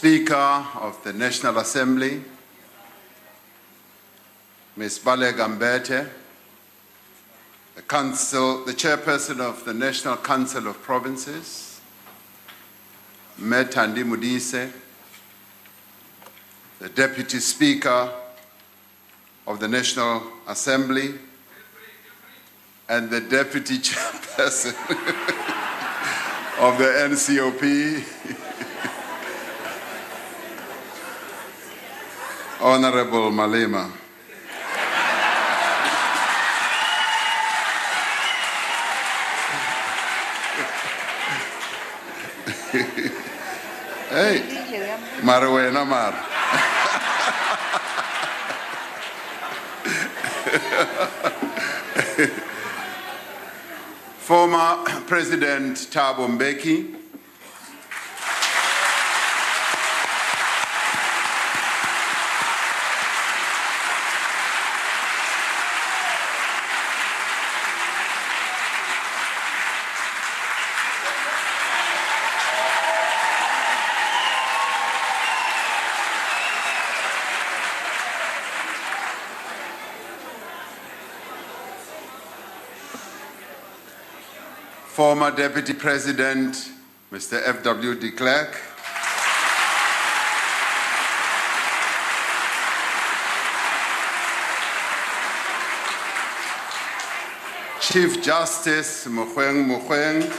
Speaker of the National Assembly, Ms. Balega Mbete, the Chairperson of the National Council of Provinces, Methandi Mudise, the Deputy Speaker of the National Assembly, and the Deputy Chairperson of the NCOP, Honorable Malema. Hey, Marwena Mar. Former President Thabo Mbeki, former Deputy President, Mr. F.W. de Klerk, Chief Justice Mogoeng,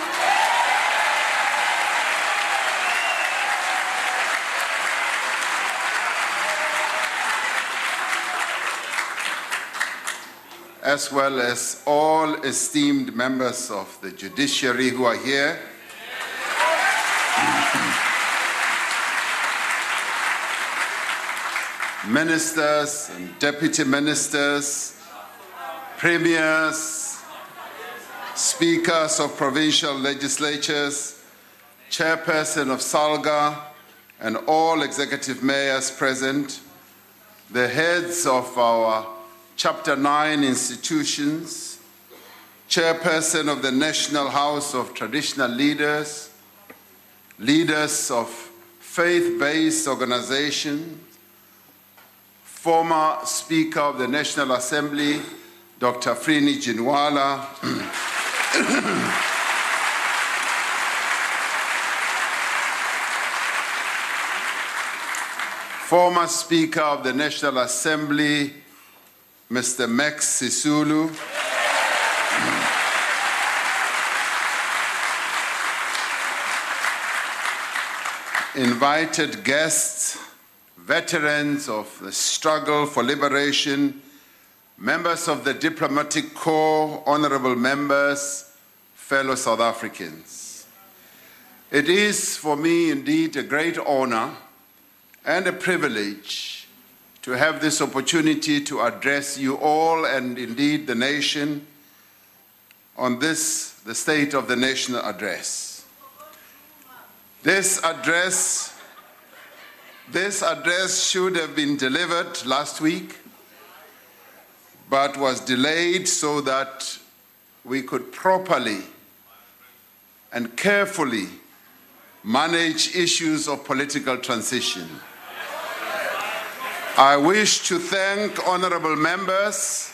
as well as all esteemed members of the judiciary who are here. Ministers and deputy ministers, premiers, speakers of provincial legislatures, chairperson of SALGA, and all executive mayors present, the heads of our Chapter 9 institutions, chairperson of the National House of Traditional Leaders, leaders of faith-based organizations, former Speaker of the National Assembly, Dr. Frini Jinwala, former Speaker of the National Assembly, Mr. Max Sisulu, invited guests, veterans of the struggle for liberation, members of the diplomatic corps, honorable members, fellow South Africans. It is for me indeed a great honor and a privilege to have this opportunity to address you all and indeed the nation on this, the State of the Nation address. This address should have been delivered last week, but was delayed so that we could properly and carefully manage issues of political transition. I wish to thank honorable members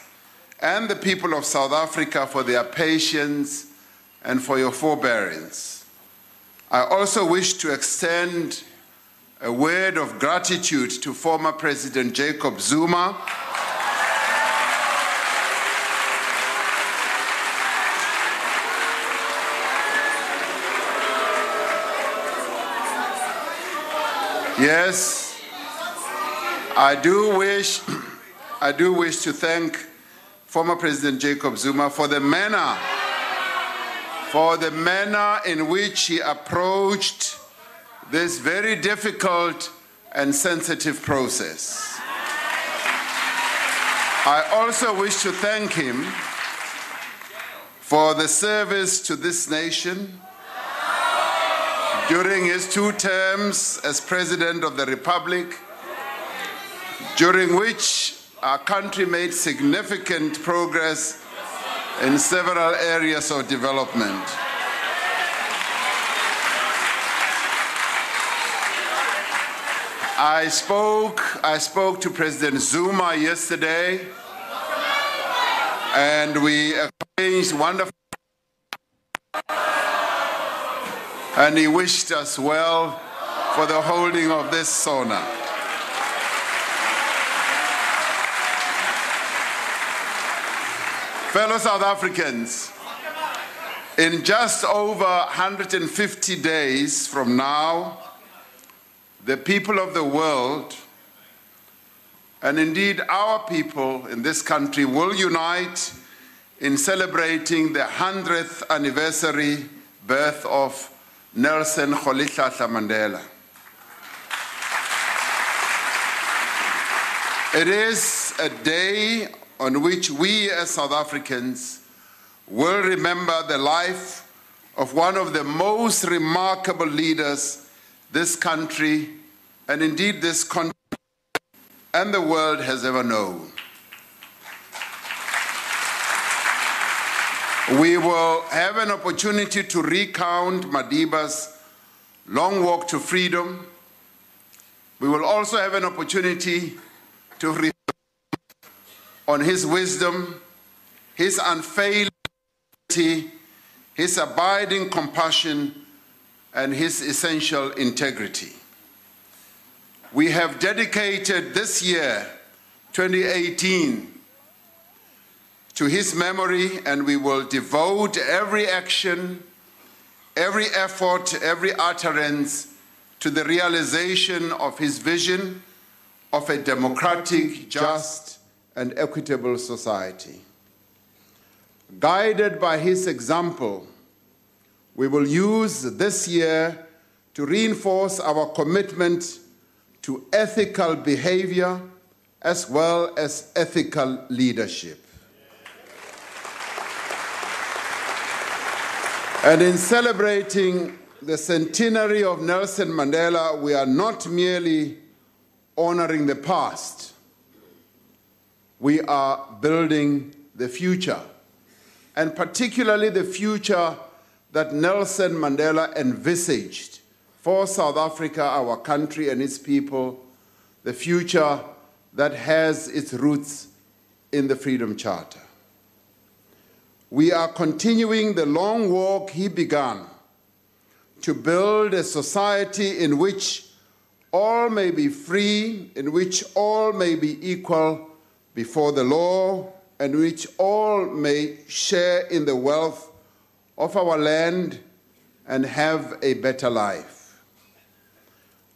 and the people of South Africa for their patience and for your forbearance. I also wish to extend a word of gratitude to former President Jacob Zuma, yes, I do wish to thank former President Jacob Zuma for the manner in which he approached this very difficult and sensitive process. I also wish to thank him for the service to this nation during his 2 terms as President of the Republic, during which our country made significant progress in several areas of development. I spoke to President Zuma yesterday, and we exchanged wonderful, and he wished us well for the holding of this SONA. Fellow South Africans, in just over 150 days from now, the people of the world, and indeed our people in this country, will unite in celebrating the 100th anniversary birth of Nelson Rolihlahla Mandela. It is a day on which we as South Africans will remember the life of one of the most remarkable leaders this country, and indeed this continent and the world has ever known. We will have an opportunity to recount Madiba's long walk to freedom. We will also have an opportunity to reflect on his wisdom, his unfailing, his abiding compassion, and his essential integrity. We have dedicated this year, 2018, to his memory, and we will devote every action, every effort, every utterance to the realization of his vision of a democratic, just, and equitable society. Guided by his example, we will use this year to reinforce our commitment to ethical behavior as well as ethical leadership. And in celebrating the centenary of Nelson Mandela, we are not merely honoring the past, we are building the future, and particularly the future that Nelson Mandela envisaged for South Africa, our country and its people, the future that has its roots in the Freedom Charter. We are continuing the long walk he began to build a society in which all may be free, in which all may be equal before the law, and in which all may share in the wealth of our land and have a better life.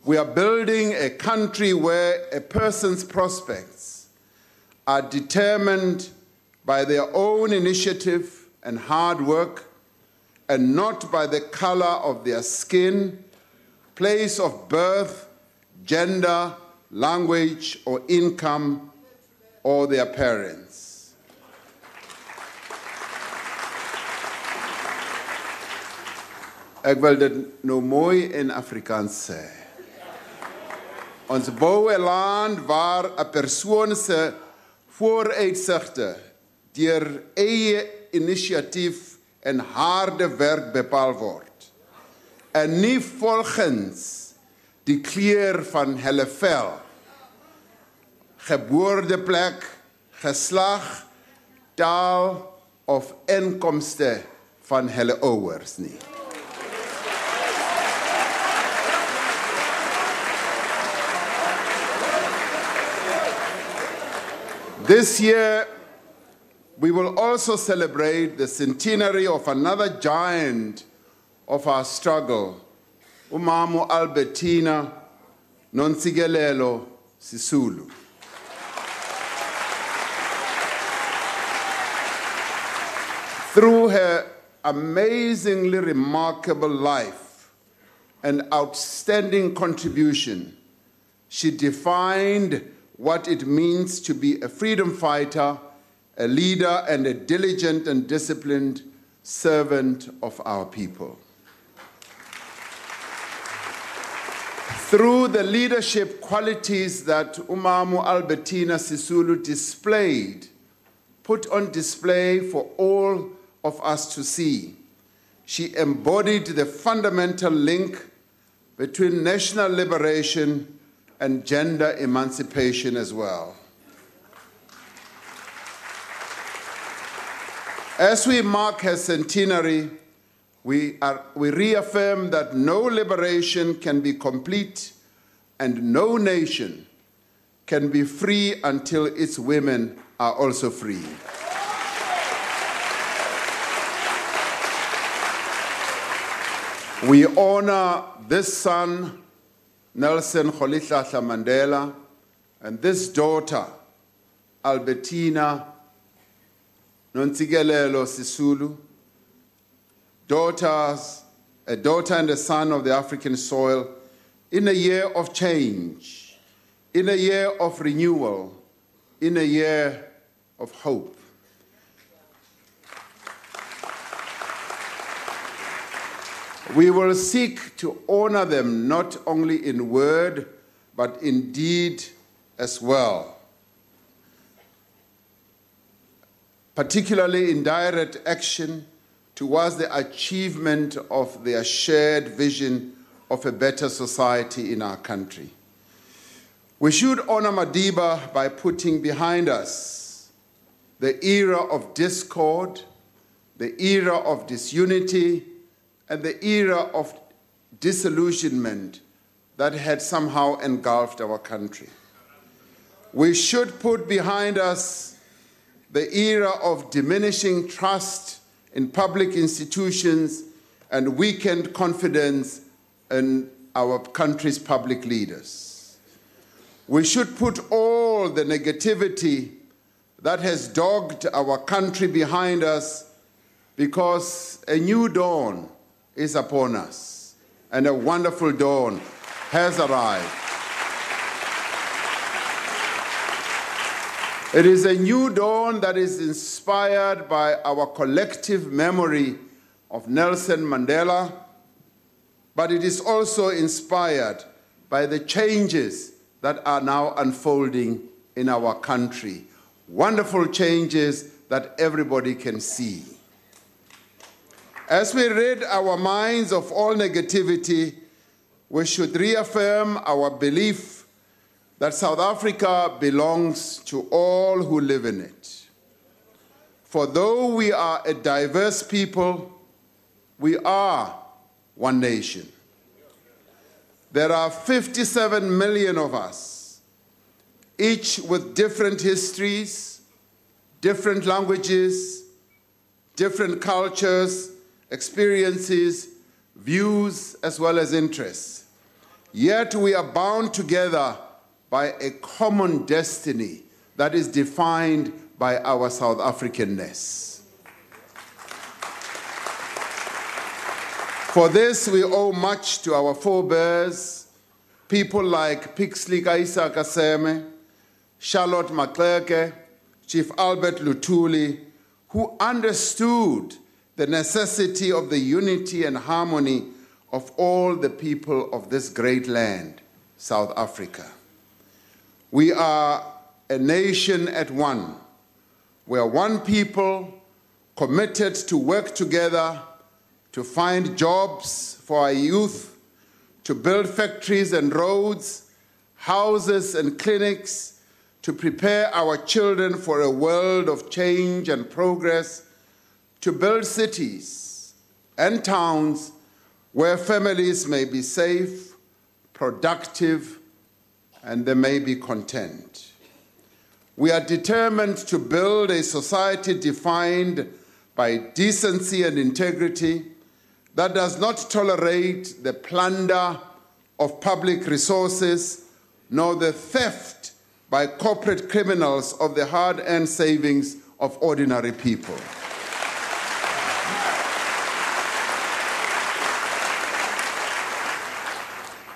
We are building a country where a person's prospects are determined by their own initiative and hard work, and not by the color of their skin, place of birth, gender, language, or income, or their parents. Ek wil dit nou mooi in Afrikaans sê. Ons bou 'n land waar 'n persoon se vooruitsigte deur eie inisiatief en harde werk bepaal word, en nie volgens die kleur van hulle vel, geboorteplek, geslag, taal of inkomste van hulle ouers nie. This year, we will also celebrate the centenary of another giant of our struggle, Umama Albertina Nontsikelelo Sisulu. Through her amazingly remarkable life and outstanding contribution, she defined what it means to be a freedom fighter, a leader, and a diligent and disciplined servant of our people. Through the leadership qualities that Umama Albertina Sisulu displayed, put on display for all of us to see, she embodied the fundamental link between national liberation and gender emancipation as well. As we mark her centenary, we reaffirm that no liberation can be complete and no nation can be free until its women are also free. We honor this son, Nelson Rolihlahla Mandela, and this daughter, Albertina Nontsikelelo Sisulu, a daughter and a son of the African soil, in a year of change, in a year of renewal, in a year of hope. We will seek to honor them not only in word, but in deed as well, particularly in direct action towards the achievement of their shared vision of a better society in our country. We should honor Madiba by putting behind us the era of discord, the era of disunity, and the era of disillusionment that had somehow engulfed our country. We should put behind us the era of diminishing trust in public institutions and weakened confidence in our country's public leaders. We should put all the negativity that has dogged our country behind us, because a new dawn is upon us, and a wonderful dawn has arrived. It is a new dawn that is inspired by our collective memory of Nelson Mandela, but it is also inspired by the changes that are now unfolding in our country. Wonderful changes that everybody can see. As we rid our minds of all negativity, we should reaffirm our belief that South Africa belongs to all who live in it. For though we are a diverse people, we are one nation. There are 57 million of us, each with different histories, different languages, different cultures, experiences, views, as well as interests. Yet we are bound together by a common destiny that is defined by our South Africanness. For this, we owe much to our forebears, people like Pixley Kaisa Kaseme, Charlotte Macleke, Chief Albert Luthuli, who understood the necessity of the unity and harmony of all the people of this great land, South Africa. We are a nation at one. We are one people committed to work together to find jobs for our youth, to build factories and roads, houses and clinics, to prepare our children for a world of change and progress, to build cities and towns where families may be safe, productive, and they may be content. We are determined to build a society defined by decency and integrity that does not tolerate the plunder of public resources, nor the theft by corporate criminals of the hard-earned savings of ordinary people.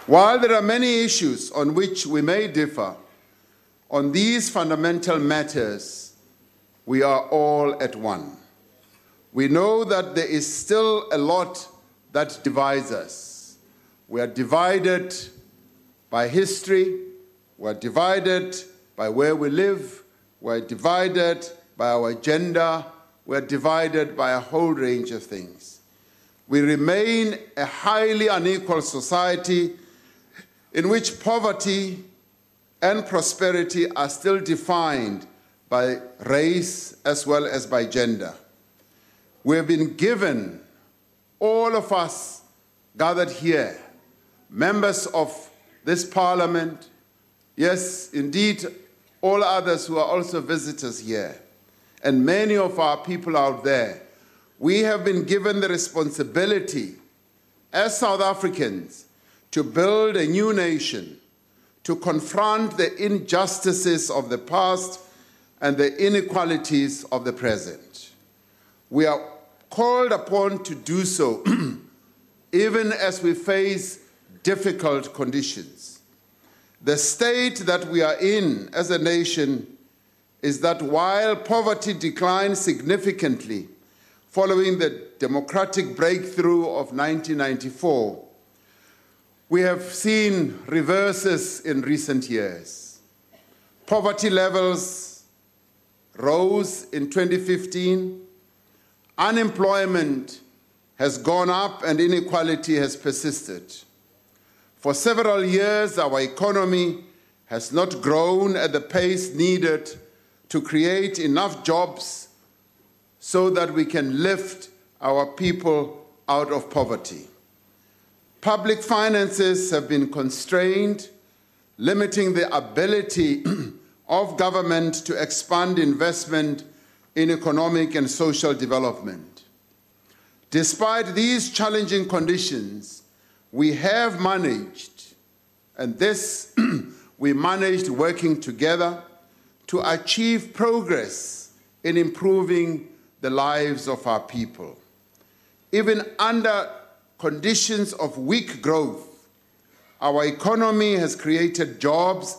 While there are many issues on which we may differ, on these fundamental matters, we are all at one. We know that there is still a lot that divides us. We are divided by history, we are divided by where we live, we are divided by our gender, we are divided by a whole range of things. We remain a highly unequal society in which poverty and prosperity are still defined by race as well as by gender. We have been given, all of us gathered here, members of this parliament, yes, indeed, all others who are also visitors here, and many of our people out there, we have been given the responsibility as South Africans to build a new nation, to confront the injustices of the past and the inequalities of the present. We are called upon to do so even as we face difficult conditions. The state that we are in as a nation is that while poverty declined significantly following the democratic breakthrough of 1994, we have seen reverses in recent years. Poverty levels rose in 2015, unemployment has gone up and inequality has persisted. For several years, our economy has not grown at the pace needed to create enough jobs so that we can lift our people out of poverty. Public finances have been constrained, limiting the ability of government to expand investment in economic and social development. Despite these challenging conditions, we have managed, and this we managed working together to achieve progress in improving the lives of our people. Even under conditions of weak growth, our economy has created jobs,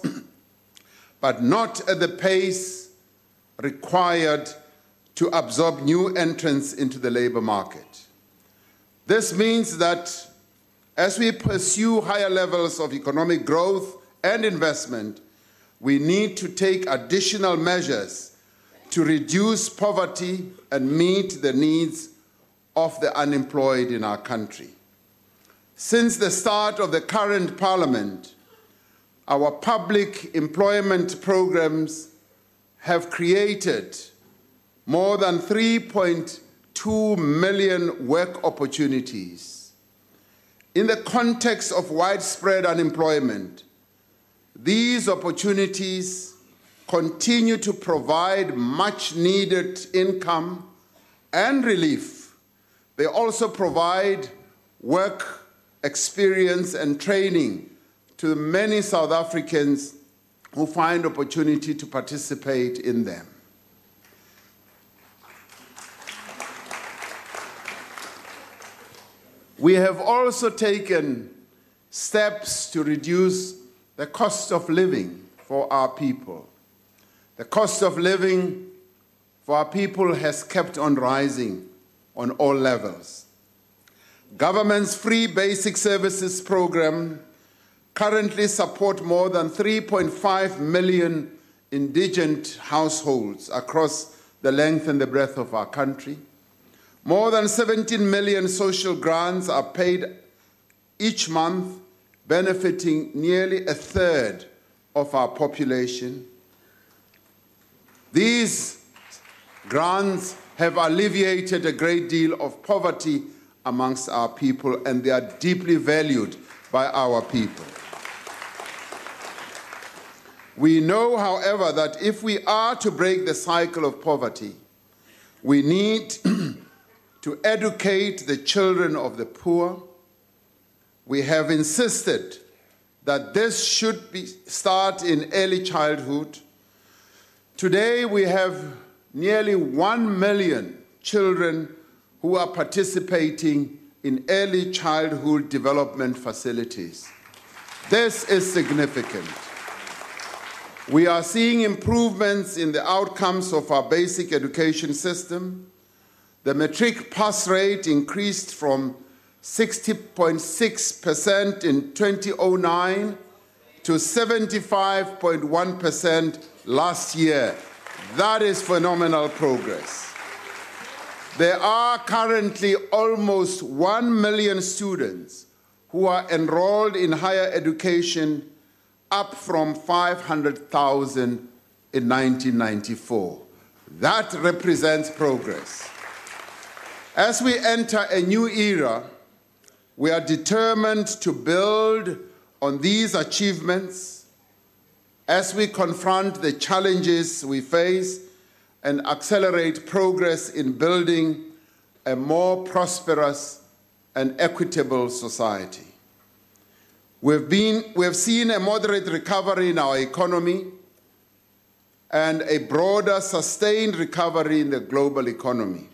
but not at the pace required to absorb new entrants into the labor market. This means that as we pursue higher levels of economic growth and investment, we need to take additional measures to reduce poverty and meet the needs of the unemployed in our country. Since the start of the current parliament, our public employment programs have created more than 3.2 million work opportunities. In the context of widespread unemployment, these opportunities continue to provide much-needed income and relief. They also provide work experience and training to many South Africans who find opportunity to participate in them. We have also taken steps to reduce the cost of living for our people. The cost of living for our people has kept on rising on all levels. Government's free basic services program currently support more than 3.5 million indigent households across the length and the breadth of our country. More than 17 million social grants are paid each month, benefiting nearly a third of our population. These grants have alleviated a great deal of poverty amongst our people, and they are deeply valued by our people. We know, however, that if we are to break the cycle of poverty, we need to educate the children of the poor. We have insisted that this should start in early childhood. Today, we have nearly 1 million children who are participating in early childhood development facilities. This is significant. We are seeing improvements in the outcomes of our basic education system. The matric pass rate increased from 60.6% in 2009 to 75.1% last year. That is phenomenal progress. There are currently almost 1 million students who are enrolled in higher education up from 500,000 in 1994. That represents progress. As we enter a new era, we are determined to build on these achievements as we confront the challenges we face and accelerate progress in building a more prosperous and equitable society. We have seen a moderate recovery in our economy and a broader, sustained recovery in the global economy.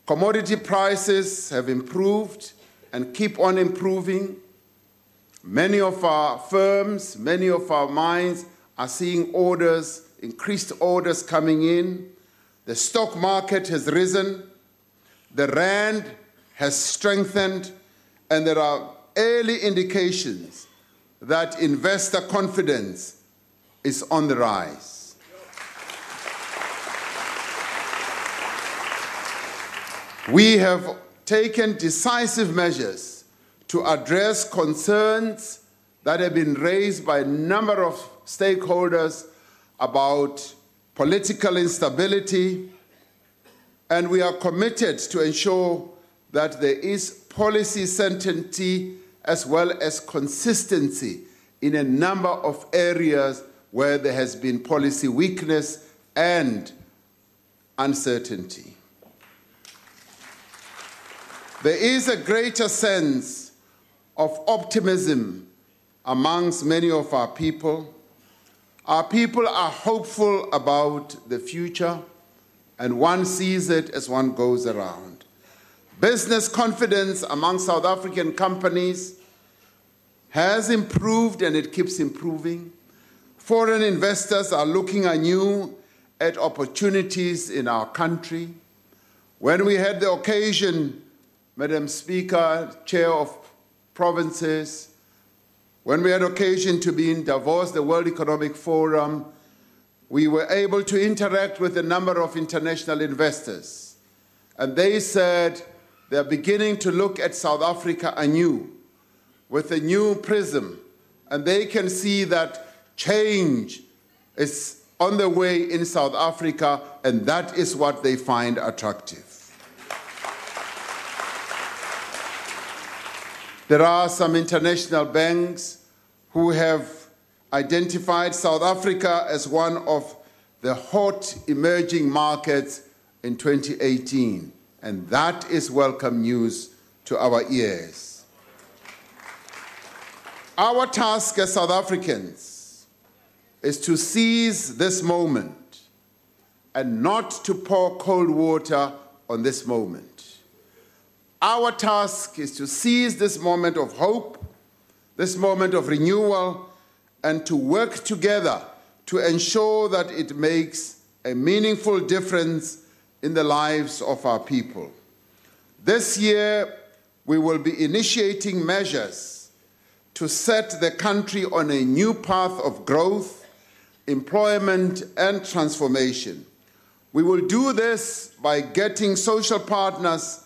Commodity prices have improved and keep on improving. Many of our firms, many of our mines are seeing orders, increased orders coming in. The stock market has risen. The rand has strengthened, and there are early indications that investor confidence is on the rise. We have taken decisive measures to address concerns that have been raised by a number of stakeholders about political instability, and we are committed to ensure that there is policy certainty as well as consistency in a number of areas where there has been policy weakness and uncertainty. There is a greater sense of optimism amongst many of our people. Our people are hopeful about the future, and one sees it as one goes around. Business confidence among South African companies has improved, and it keeps improving. Foreign investors are looking anew at opportunities in our country. When we had the occasion, Madam Speaker, Chair of Provinces, when we had occasion to be in Davos, the World Economic Forum, we were able to interact with a number of international investors. And they said they're beginning to look at South Africa anew, with a new prism, and they can see that change is on the way in South Africa, and that is what they find attractive. There are some international banks who have identified South Africa as one of the hot emerging markets in 2018, and that is welcome news to our ears. Our task as South Africans is to seize this moment and not to pour cold water on this moment. Our task is to seize this moment of hope, this moment of renewal, and to work together to ensure that it makes a meaningful difference in the lives of our people. This year, we will be initiating measures to set the country on a new path of growth, employment, and transformation. We will do this by getting social partners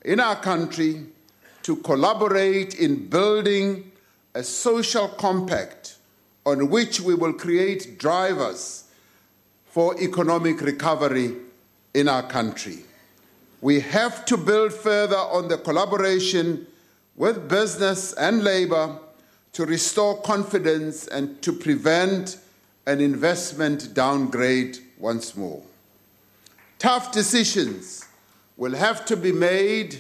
in our country to collaborate in building a social compact on which we will create drivers for economic recovery in our country. We have to build further on the collaboration with business and labor to restore confidence and to prevent an investment downgrade once more. Tough decisions will have to be made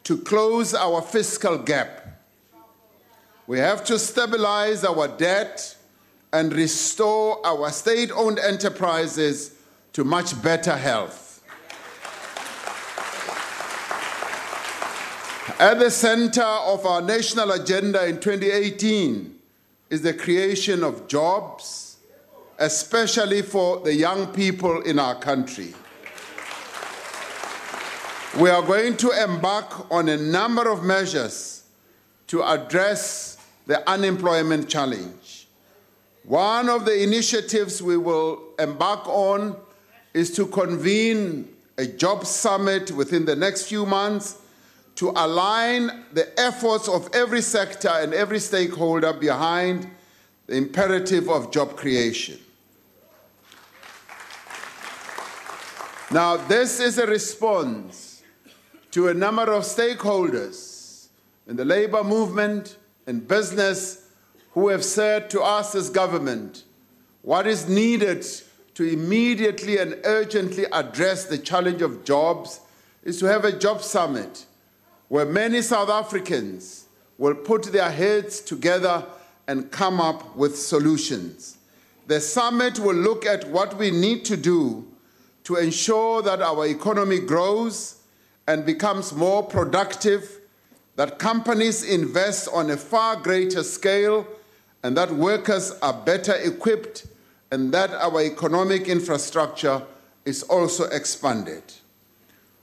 to close our fiscal gap. We have to stabilize our debt and restore our state-owned enterprises to much better health. At the center of our national agenda in 2018 is the creation of jobs, especially for the young people in our country. We are going to embark on a number of measures to address the unemployment challenge. One of the initiatives we will embark on is to convene a job summit within the next few months to align the efforts of every sector and every stakeholder behind the imperative of job creation. Now, this is a response to a number of stakeholders in the labor movement and business who have said to us as government, what is needed to immediately and urgently address the challenge of jobs is to have a job summit where many South Africans will put their heads together and come up with solutions. The summit will look at what we need to do to ensure that our economy grows and becomes more productive, that companies invest on a far greater scale, and that workers are better equipped, and that our economic infrastructure is also expanded.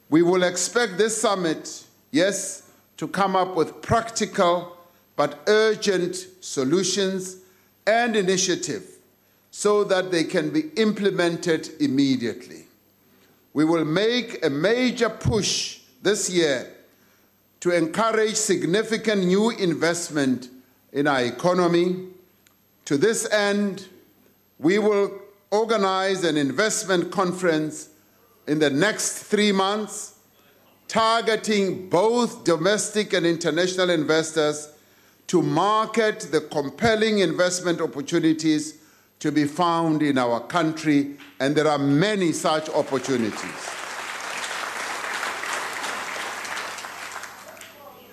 We will expect this summit, yes, to come up with practical but urgent solutions and initiatives so that they can be implemented immediately. We will make a major push this year to encourage significant new investment in our economy. To this end, we will organize an investment conference in the next 3 months, targeting both domestic and international investors to market the compelling investment opportunities to be found in our country, and there are many such opportunities.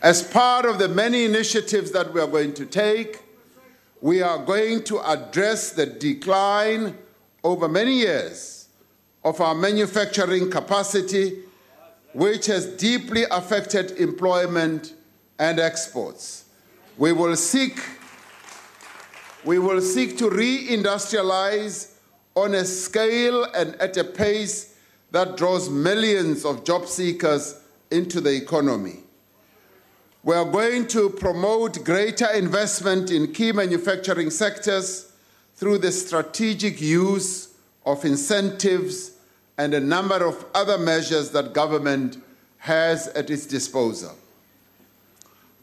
As part of the many initiatives that we are going to take, we are going to address the decline over many years of our manufacturing capacity, which has deeply affected employment and exports. We will seek to re-industrialize on a scale and at a pace that draws millions of job seekers into the economy. We are going to promote greater investment in key manufacturing sectors through the strategic use of incentives and a number of other measures that government has at its disposal.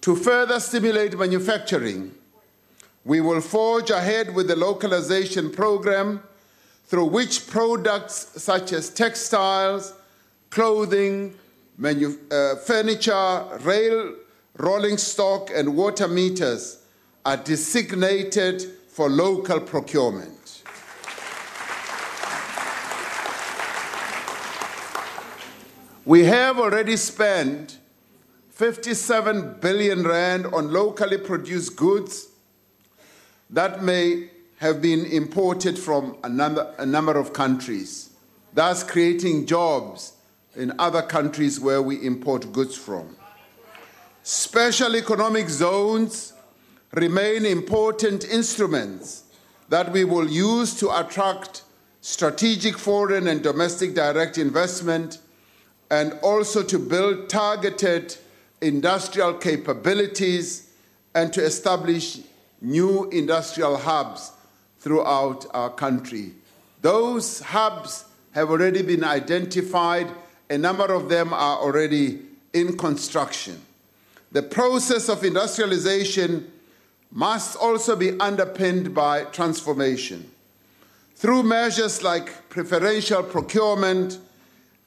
To further stimulate manufacturing, we will forge ahead with the localization program through which products such as textiles, clothing, furniture, rolling stock, and water meters are designated for local procurement. We have already spent 57 billion rand on locally produced goods that may have been imported from a number of countries, thus creating jobs in other countries where we import goods from. Special economic zones remain important instruments that we will use to attract strategic foreign and domestic direct investment, and also to build targeted industrial capabilities and to establish new industrial hubs throughout our country. Those hubs have already been identified. A number of them are already in construction. The process of industrialization must also be underpinned by transformation. Through measures like preferential procurement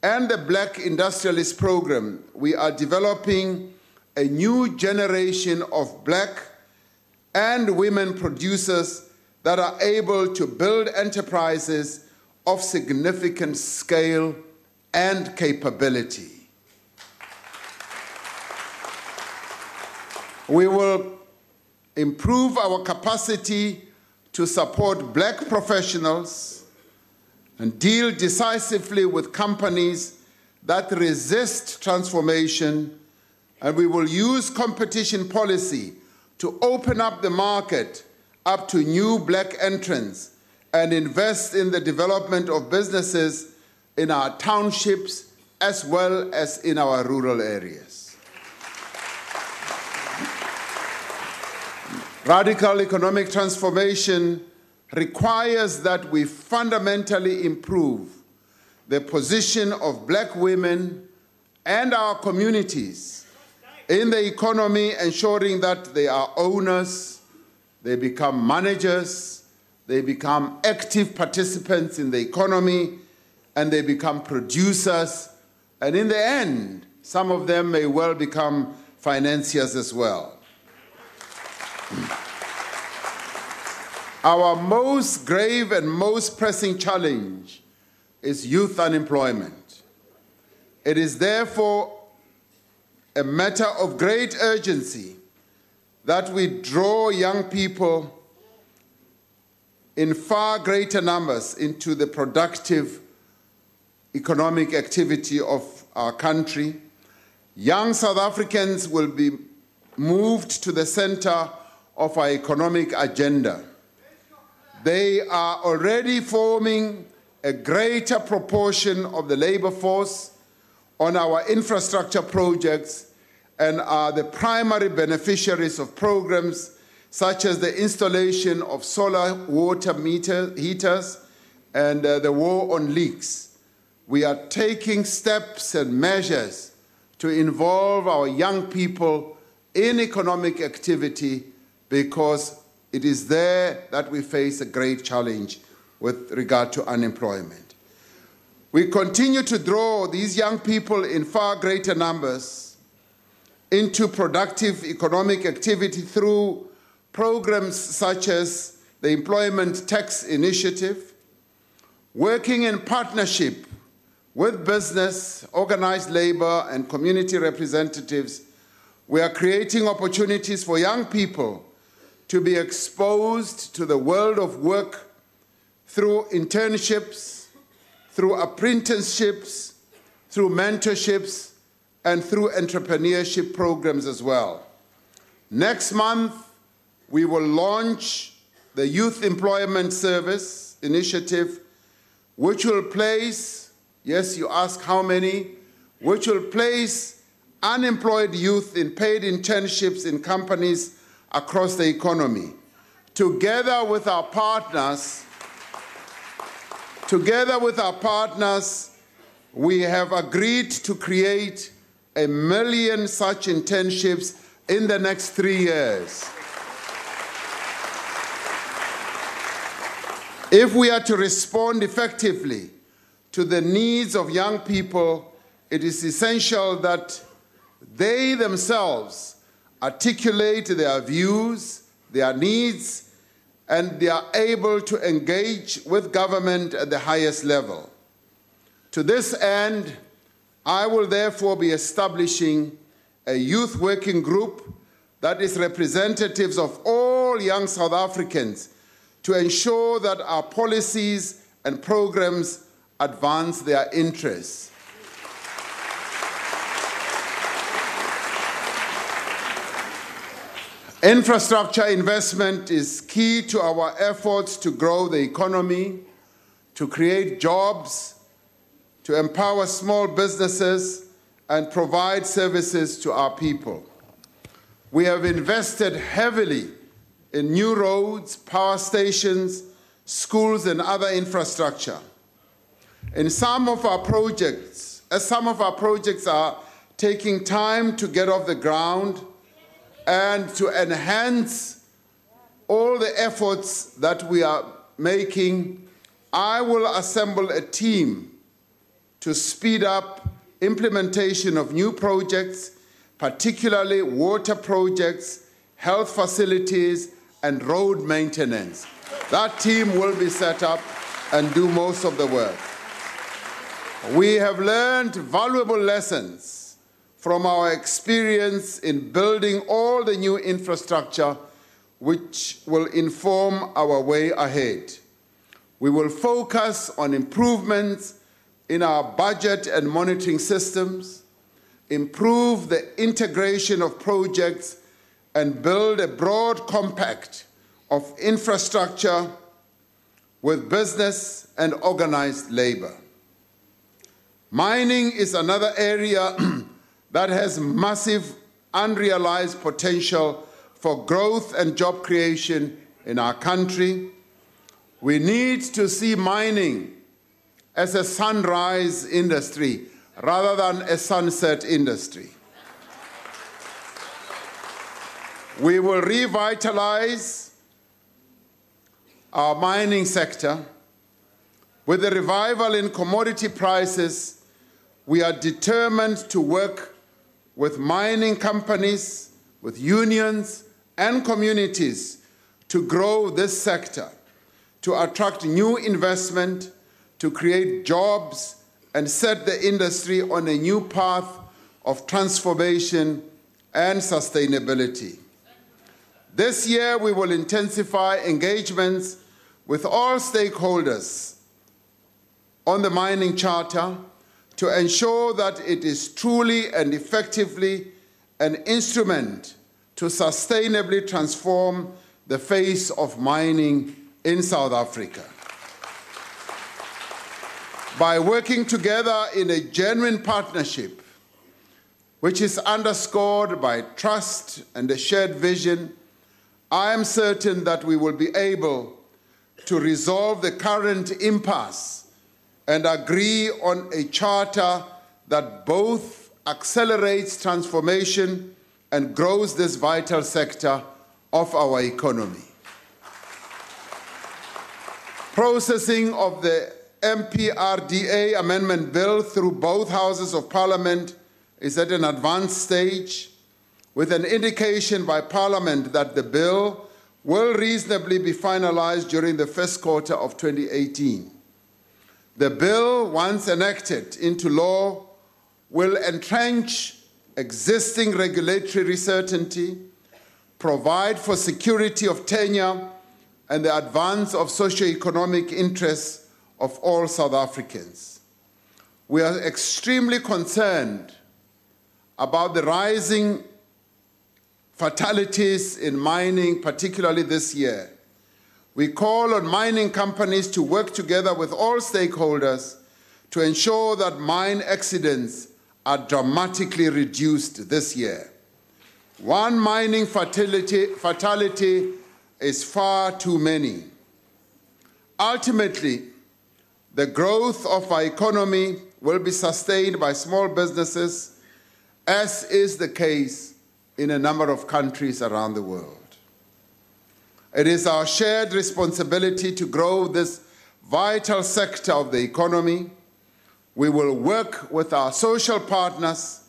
and the Black Industrialist Program, we are developing a new generation of Black and women producers that are able to build enterprises of significant scale and capability. We will improve our capacity to support Black professionals and deal decisively with companies that resist transformation, and we will use competition policy to open up the market up to new Black entrants and invest in the development of businesses in our townships as well as in our rural areas. Radical economic transformation requires that we fundamentally improve the position of Black women and our communities in the economy, ensuring that they are owners, they become managers, they become active participants in the economy, and they become producers. And in the end, some of them may well become financiers as well. Our most grave and most pressing challenge is youth unemployment. It is therefore a matter of great urgency that we draw young people in far greater numbers into the productive economic activity of our country. Young South Africans will be moved to the center of our economic agenda. They are already forming a greater proportion of the labor force on our infrastructure projects and are the primary beneficiaries of programs such as the installation of solar water heaters and the war on leaks. We are taking steps and measures to involve our young people in economic activity because it is there that we face a great challenge with regard to unemployment. We continue to draw these young people in far greater numbers into productive economic activity through programs such as the Employment Tax Initiative, working in partnership with business, organized labor, and community representatives. We are creating opportunities for young people to be exposed to the world of work through internships, through apprenticeships, through mentorships, and through entrepreneurship programs as well. Next month, we will launch the Youth Employment Service Initiative, which will place, yes, you ask how many, which will place unemployed youth in paid internships in companies across the economy. Together with our partners, we have agreed to create 1 million such internships in the next 3 years. If we are to respond effectively to the needs of young people, it is essential that they themselves articulate their views, their needs, and they are able to engage with government at the highest level. To this end, I will therefore be establishing a youth working group that is representatives of all young South Africans to ensure that our policies and programs advance their interests. Infrastructure investment is key to our efforts to grow the economy, to create jobs, to empower small businesses, and provide services to our people. We have invested heavily in new roads, power stations, schools, and other infrastructure. As some of our projects are taking time to get off the ground and to enhance all the efforts that we are making, I will assemble a team to speed up implementation of new projects, particularly water projects, health facilities, and road maintenance. That team will be set up and do most of the work. We have learned valuable lessons from our experience in building all the new infrastructure which will inform our way ahead. We will focus on improvements in our budget and monitoring systems, improve the integration of projects, and build a broad compact of infrastructure with business and organized labor. Mining is another area that has massive unrealized potential for growth and job creation in our country. We need to see mining as a sunrise industry rather than a sunset industry. We will revitalize our mining sector. With the revival in commodity prices, we are determined to work with mining companies, with unions and communities to grow this sector, to attract new investment, to create jobs, and set the industry on a new path of transformation and sustainability. This year, we will intensify engagements with all stakeholders on the mining charter to ensure that it is truly and effectively an instrument to sustainably transform the face of mining in South Africa. By working together in a genuine partnership, which is underscored by trust and a shared vision, I am certain that we will be able to resolve the current impasse and agree on a charter that both accelerates transformation and grows this vital sector of our economy. Processing of the MPRDA Amendment Bill through both Houses of Parliament is at an advanced stage, with an indication by Parliament that the bill will reasonably be finalized during the first quarter of 2018. The bill, once enacted into law, will entrench existing regulatory certainty, provide for security of tenure, and the advance of socio-economic interests of all South Africans. We are extremely concerned about the rising fatalities in mining, particularly this year. We call on mining companies to work together with all stakeholders to ensure that mine accidents are dramatically reduced this year. One mining fatality is far too many. Ultimately, the growth of our economy will be sustained by small businesses, as is the case in a number of countries around the world. It is our shared responsibility to grow this vital sector of the economy. We will work with our social partners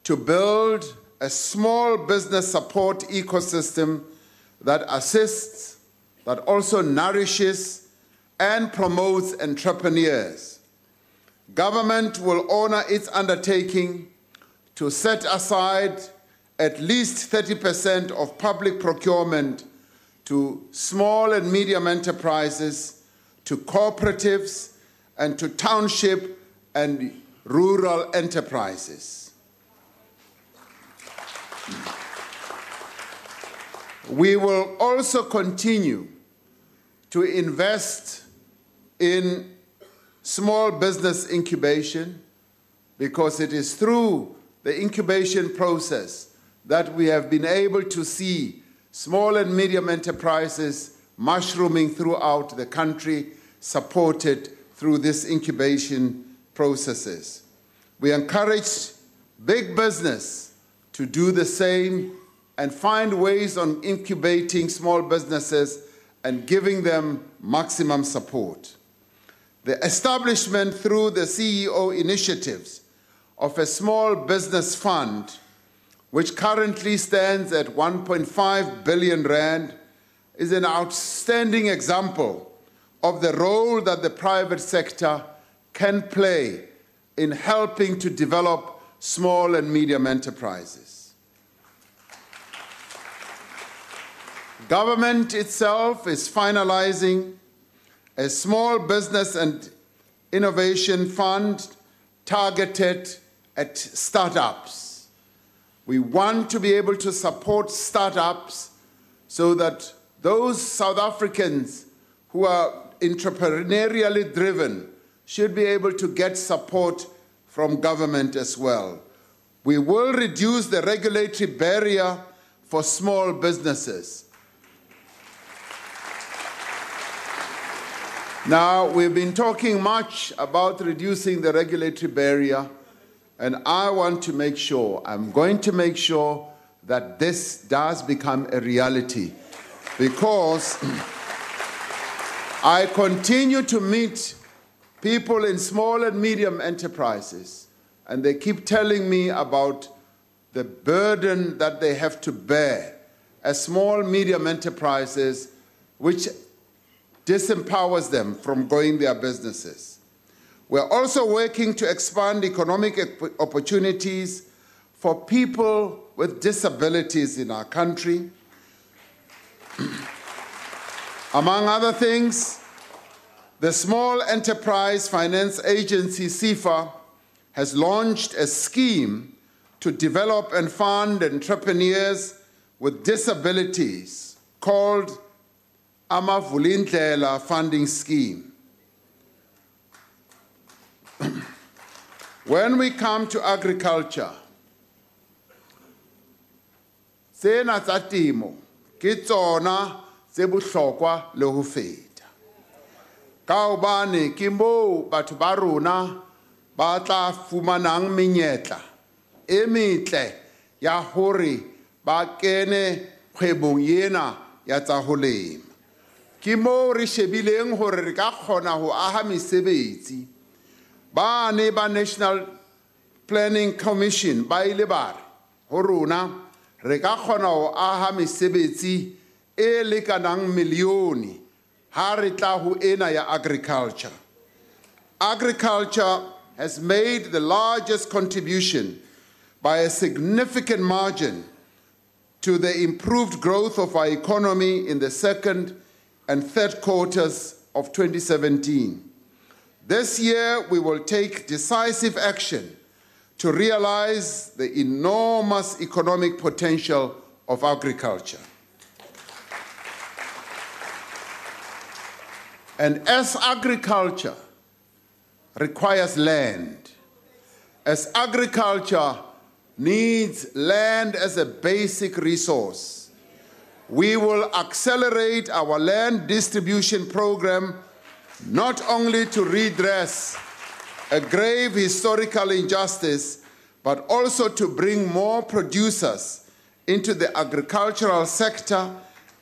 to build a small business support ecosystem that assists, that also nourishes, and promotes entrepreneurs. Government will honor its undertaking to set aside at least 30% of public procurement to small and medium enterprises, to cooperatives, and to township and rural enterprises. We will also continue to invest in small business incubation, because it is through the incubation process that we have been able to see small and medium enterprises mushrooming throughout the country, supported through this incubation processes. We encourage big business to do the same and find ways on incubating small businesses and giving them maximum support. The establishment through the CEO initiatives of a small business fund, which currently stands at 1.5 billion rand, is an outstanding example of the role that the private sector can play in helping to develop small and medium enterprises. Government itself is finalizing a small business and innovation fund targeted at startups. We want to be able to support startups so that those South Africans who are entrepreneurially driven should be able to get support from government as well. We will reduce the regulatory barrier for small businesses. Now, we've been talking much about reducing the regulatory barrier, and I want to make sure, I'm going to make sure that this does become a reality, because I continue to meet people in small and medium enterprises, and they keep telling me about the burden that they have to bear as small, medium enterprises, which disempowers them from growing their businesses. We're also working to expand economic opportunities for people with disabilities in our country. Among other things, the Small Enterprise Finance Agency, SEFA, has launched a scheme to develop and fund entrepreneurs with disabilities called Amavulindlela Funding Scheme. When we come to agriculture, sena tsa temo ke tsona tse bohlokwa le ho feta. Ka hobane ke moo batho ba rona ba tla fumanang menyetla e metle ya hore ba kene kgwebong yena ya tsa ho lema. Ke moo re shebileng hore re ka kgona ho aha mesebetsi. Ba National Planning Commission ba ile ba re ho rona re ka kgona ho aha mesebetsi e lekanang milione ha re tla ho ena ya agriculture. Agriculture has made the largest contribution by a significant margin to the improved growth of our economy in the second and third quarters of 2017. This year, we will take decisive action to realize the enormous economic potential of agriculture. And as agriculture requires land, as agriculture needs land as a basic resource, we will accelerate our land distribution program not only to redress a grave historical injustice, but also to bring more producers into the agricultural sector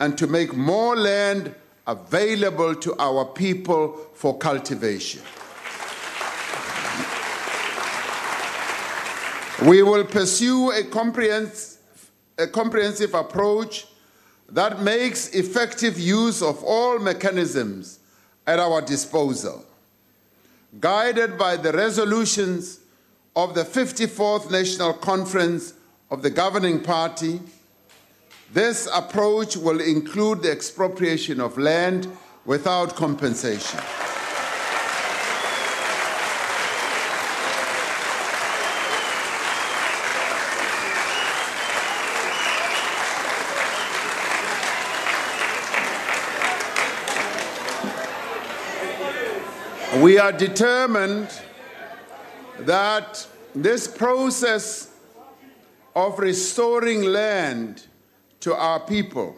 and to make more land available to our people for cultivation. We will pursue a comprehensive approach that makes effective use of all mechanisms at our disposal. Guided by the resolutions of the 54th National Conference of the Governing Party, this approach will include the expropriation of land without compensation. We are determined that this process of restoring land to our people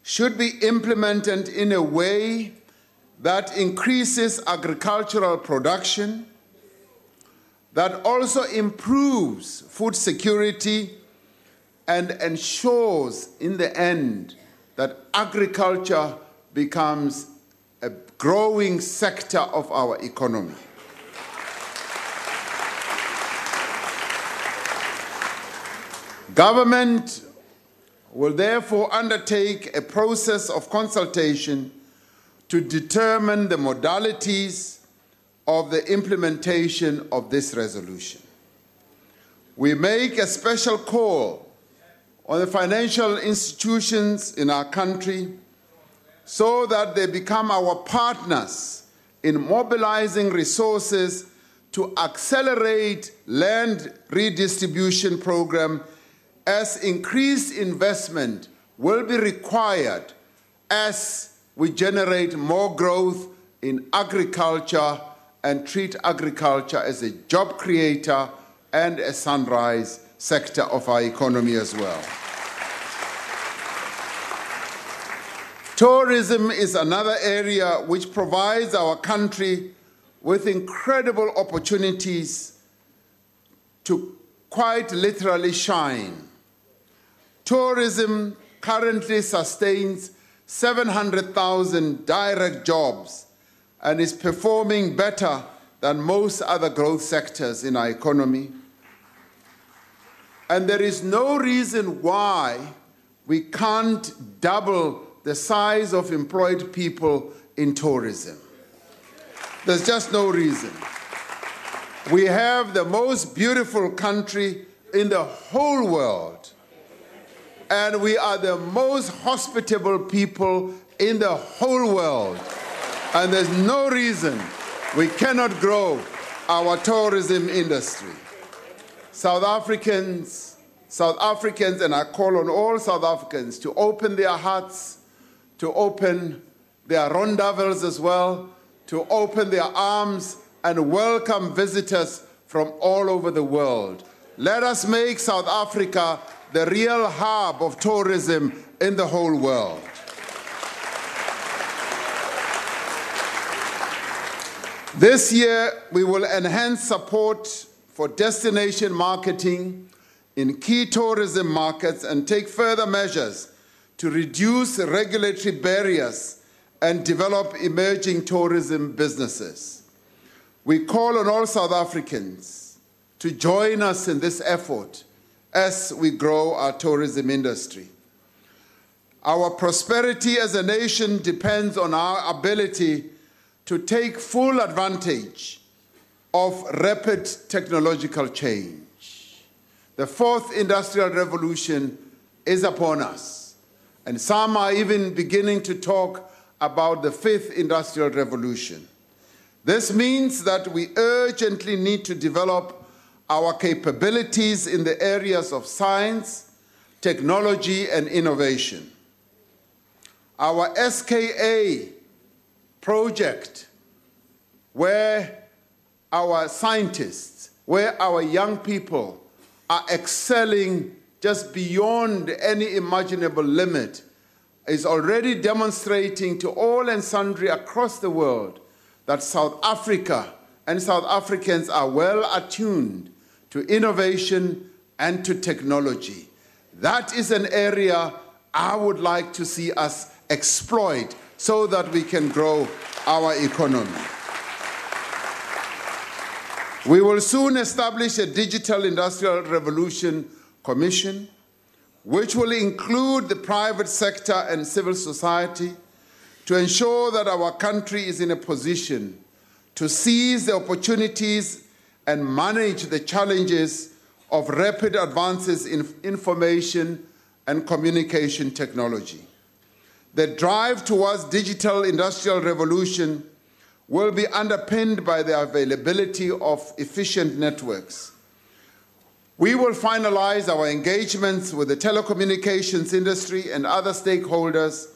should be implemented in a way that increases agricultural production, that also improves food security, and ensures in the end that agriculture becomes a growing sector of our economy. Government will therefore undertake a process of consultation to determine the modalities of the implementation of this resolution. We make a special call on the financial institutions in our country so that they become our partners in mobilizing resources to accelerate land redistribution program, as increased investment will be required as we generate more growth in agriculture and treat agriculture as a job creator and a sunrise sector of our economy as well. Tourism is another area which provides our country with incredible opportunities to quite literally shine. Tourism currently sustains 700,000 direct jobs, and is performing better than most other growth sectors in our economy. And there is no reason why we can't double the size of employed people in tourism. There's just no reason. We have the most beautiful country in the whole world, and we are the most hospitable people in the whole world. And there's no reason we cannot grow our tourism industry. South Africans, and I call on all South Africans to open their hearts, to open their rondavels as well, to open their arms and welcome visitors from all over the world. Let us make South Africa the real hub of tourism in the whole world. This year, we will enhance support for destination marketing in key tourism markets and take further measures to reduce regulatory barriers and develop emerging tourism businesses. We call on all South Africans to join us in this effort as we grow our tourism industry. Our prosperity as a nation depends on our ability to take full advantage of rapid technological change. The fourth industrial revolution is upon us, and some are even beginning to talk about the fifth industrial revolution. This means that we urgently need to develop our capabilities in the areas of science, technology, and innovation. Our SKA project, where our scientists, where our young people are excelling just beyond any imaginable limit, is already demonstrating to all and sundry across the world that South Africa and South Africans are well attuned to innovation and to technology. That is an area I would like to see us exploit so that we can grow our economy. We will soon establish a Digital Industrial Revolution Commission, which will include the private sector and civil society to ensure that our country is in a position to seize the opportunities and manage the challenges of rapid advances in information and communication technology. The drive towards digital industrial revolution will be underpinned by the availability of efficient networks. We will finalize our engagements with the telecommunications industry and other stakeholders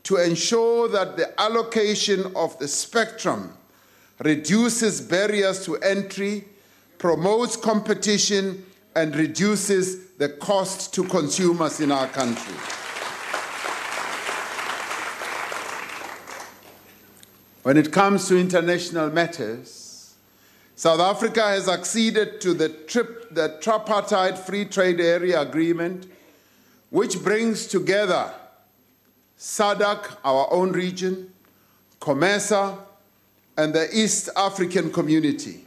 to ensure that the allocation of the spectrum reduces barriers to entry, promotes competition, and reduces the cost to consumers in our country. When it comes to international matters, South Africa has acceded to the tripartite free trade area agreement, which brings together SADC, our own region, COMESA, and the East African Community.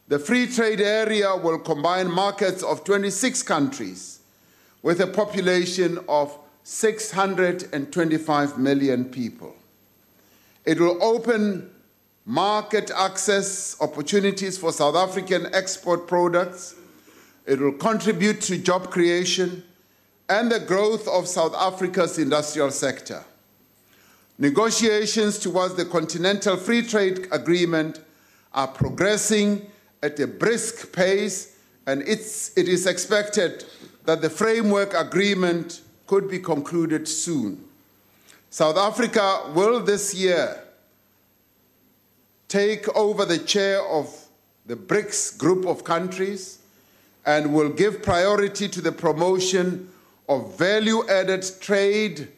The free trade area will combine markets of 26 countries with a population of 625 million people. It will open market access opportunities for South African export products. It will contribute to job creation and the growth of South Africa's industrial sector. Negotiations towards the Continental Free Trade Agreement are progressing at a brisk pace, and it is expected that the framework agreement could be concluded soon. South Africa will this year take over the chair of the BRICS group of countries and will give priority to the promotion of value-added trade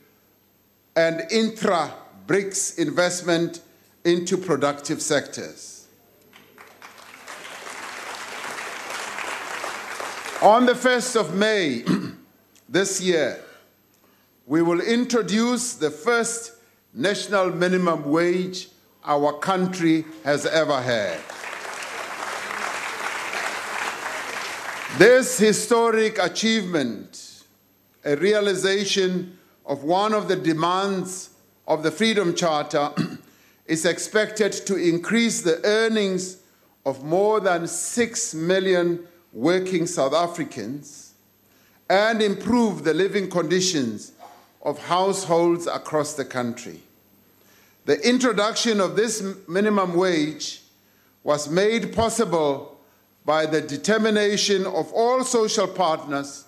and intra-BRICS investment into productive sectors. On the 1st of May this year, we will introduce the first national minimum wage our country has ever had. This historic achievement, a realization of one of the demands of the Freedom Charter, is expected to increase the earnings of more than 6 million working South Africans and improve the living conditions of households across the country. The introduction of this minimum wage was made possible by the determination of all social partners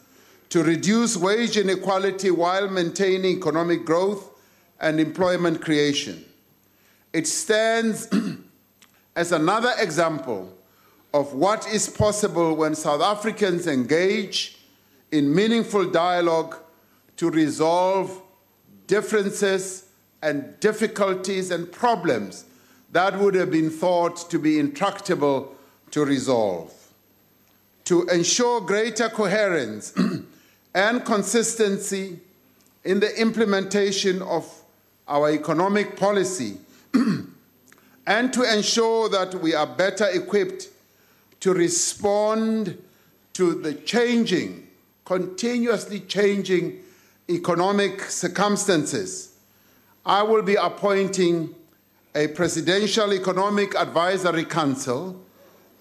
to reduce wage inequality while maintaining economic growth and employment creation. It stands as another example of what is possible when South Africans engage in meaningful dialogue to resolve differences and difficulties and problems that would have been thought to be intractable to resolve. To ensure greater coherence and consistency in the implementation of our economic policy and to ensure that we are better equipped to respond to the changing, continuously changing economic circumstances, I will be appointing a Presidential Economic Advisory Council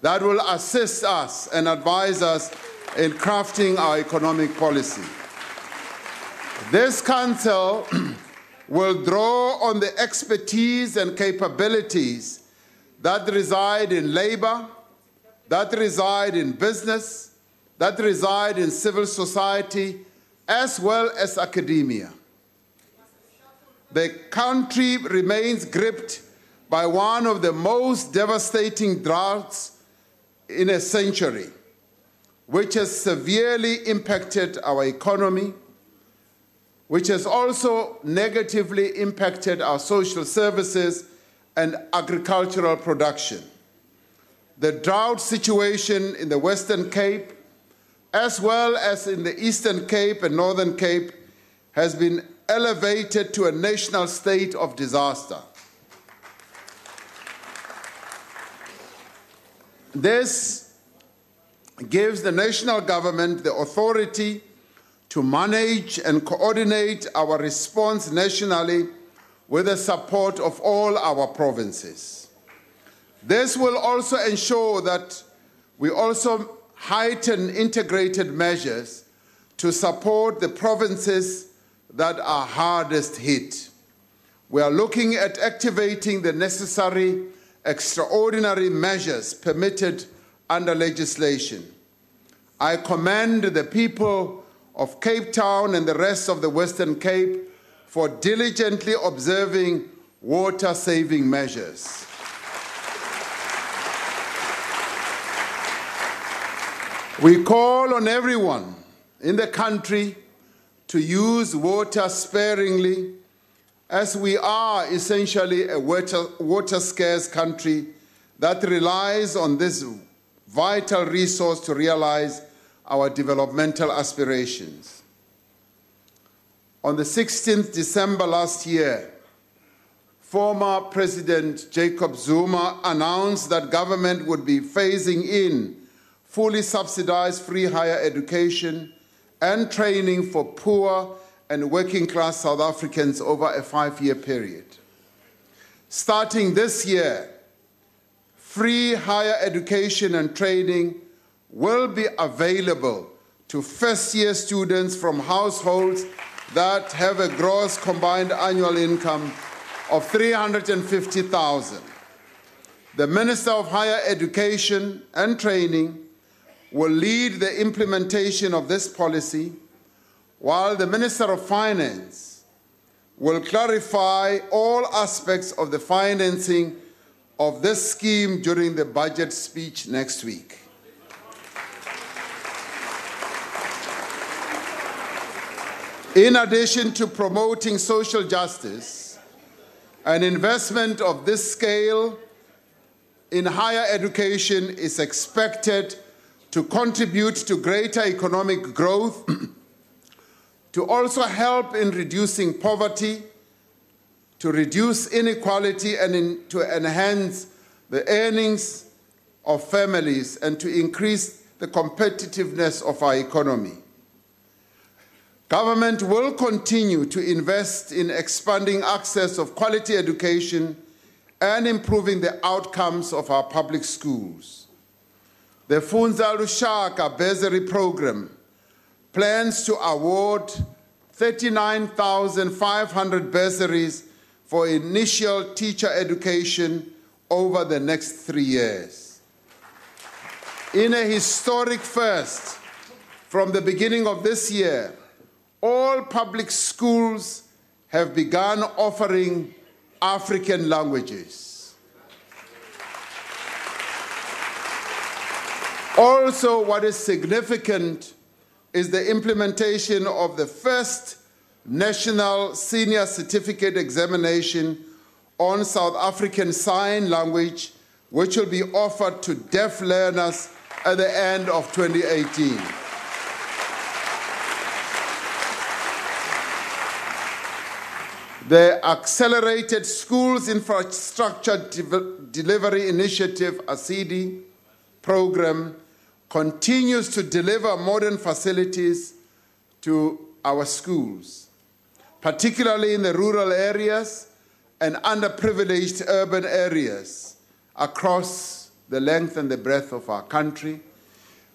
that will assist us and advise us in crafting our economic policy. This council will draw on the expertise and capabilities that reside in labor, that reside in business, that reside in civil society, as well as academia. The country remains gripped by one of the most devastating droughts in a century, which has severely impacted our economy, which has also negatively impacted our social services and agricultural production. The drought situation in the Western Cape, as well as in the Eastern Cape and Northern Cape, has been elevated to a national state of disaster. This gives the national government the authority to manage and coordinate our response nationally with the support of all our provinces. This will also ensure that we also heighten integrated measures to support the provinces that are hardest hit. We are looking at activating the necessary extraordinary measures permitted under legislation. I commend the people of Cape Town and the rest of the Western Cape for diligently observing water-saving measures. We call on everyone in the country to use water sparingly, as we are essentially a water-scarce country that relies on this vital resource to realize our developmental aspirations. On the 16th December last year, former President Jacob Zuma announced that government would be phasing in fully subsidized free higher education and training for poor and working-class South Africans over a 5-year period. Starting this year, free higher education and training will be available to first-year students from households that have a gross combined annual income of $350,000. The Minister of Higher Education and Training will lead the implementation of this policy, while the Minister of Finance will clarify all aspects of the financing of this scheme during the budget speech next week. In addition to promoting social justice, an investment of this scale in higher education is expected to contribute to greater economic growth, to also help in reducing poverty, to reduce inequality, and to enhance the earnings of families and to increase the competitiveness of our economy. Government will continue to invest in expanding access of quality education and improving the outcomes of our public schools. The Funza Lushaka Bursary Program plans to award 39,500 bursaries for initial teacher education over the next 3 years. In a historic first, from the beginning of this year, all public schools have begun offering African languages. Also, what is significant is the implementation of the first National Senior Certificate Examination on South African Sign Language, which will be offered to deaf learners at the end of 2018. The Accelerated Schools Infrastructure Delivery Initiative, ACIDI, program continues to deliver modern facilities to our schools, particularly in the rural areas and underprivileged urban areas across the length and the breadth of our country,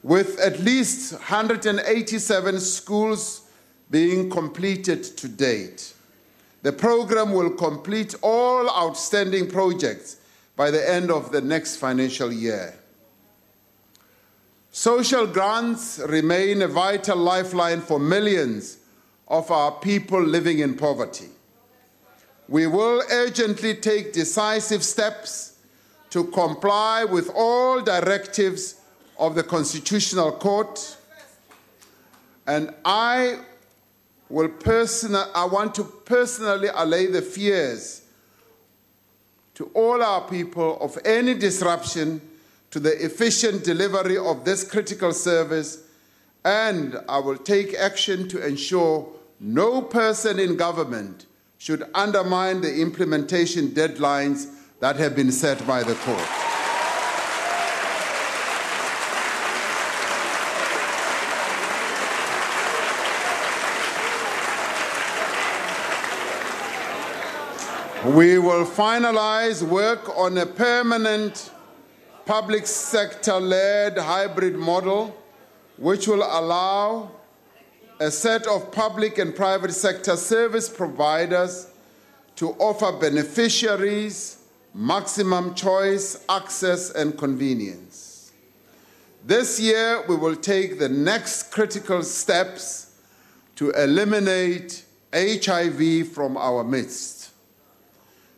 with at least 187 schools being completed to date. The program will complete all outstanding projects by the end of the next financial year. Social grants remain a vital lifeline for millions of our people living in poverty. We will urgently take decisive steps to comply with all directives of the Constitutional Court, and I want to personally allay the fears to all our people of any disruption to the efficient delivery of this critical service, and I will take action to ensure no person in government should undermine the implementation deadlines that have been set by the court. We will finalize work on a permanent public sector-led hybrid model, which will allow a set of public and private sector service providers to offer beneficiaries maximum choice, access, and convenience. This year, we will take the next critical steps to eliminate HIV from our midst.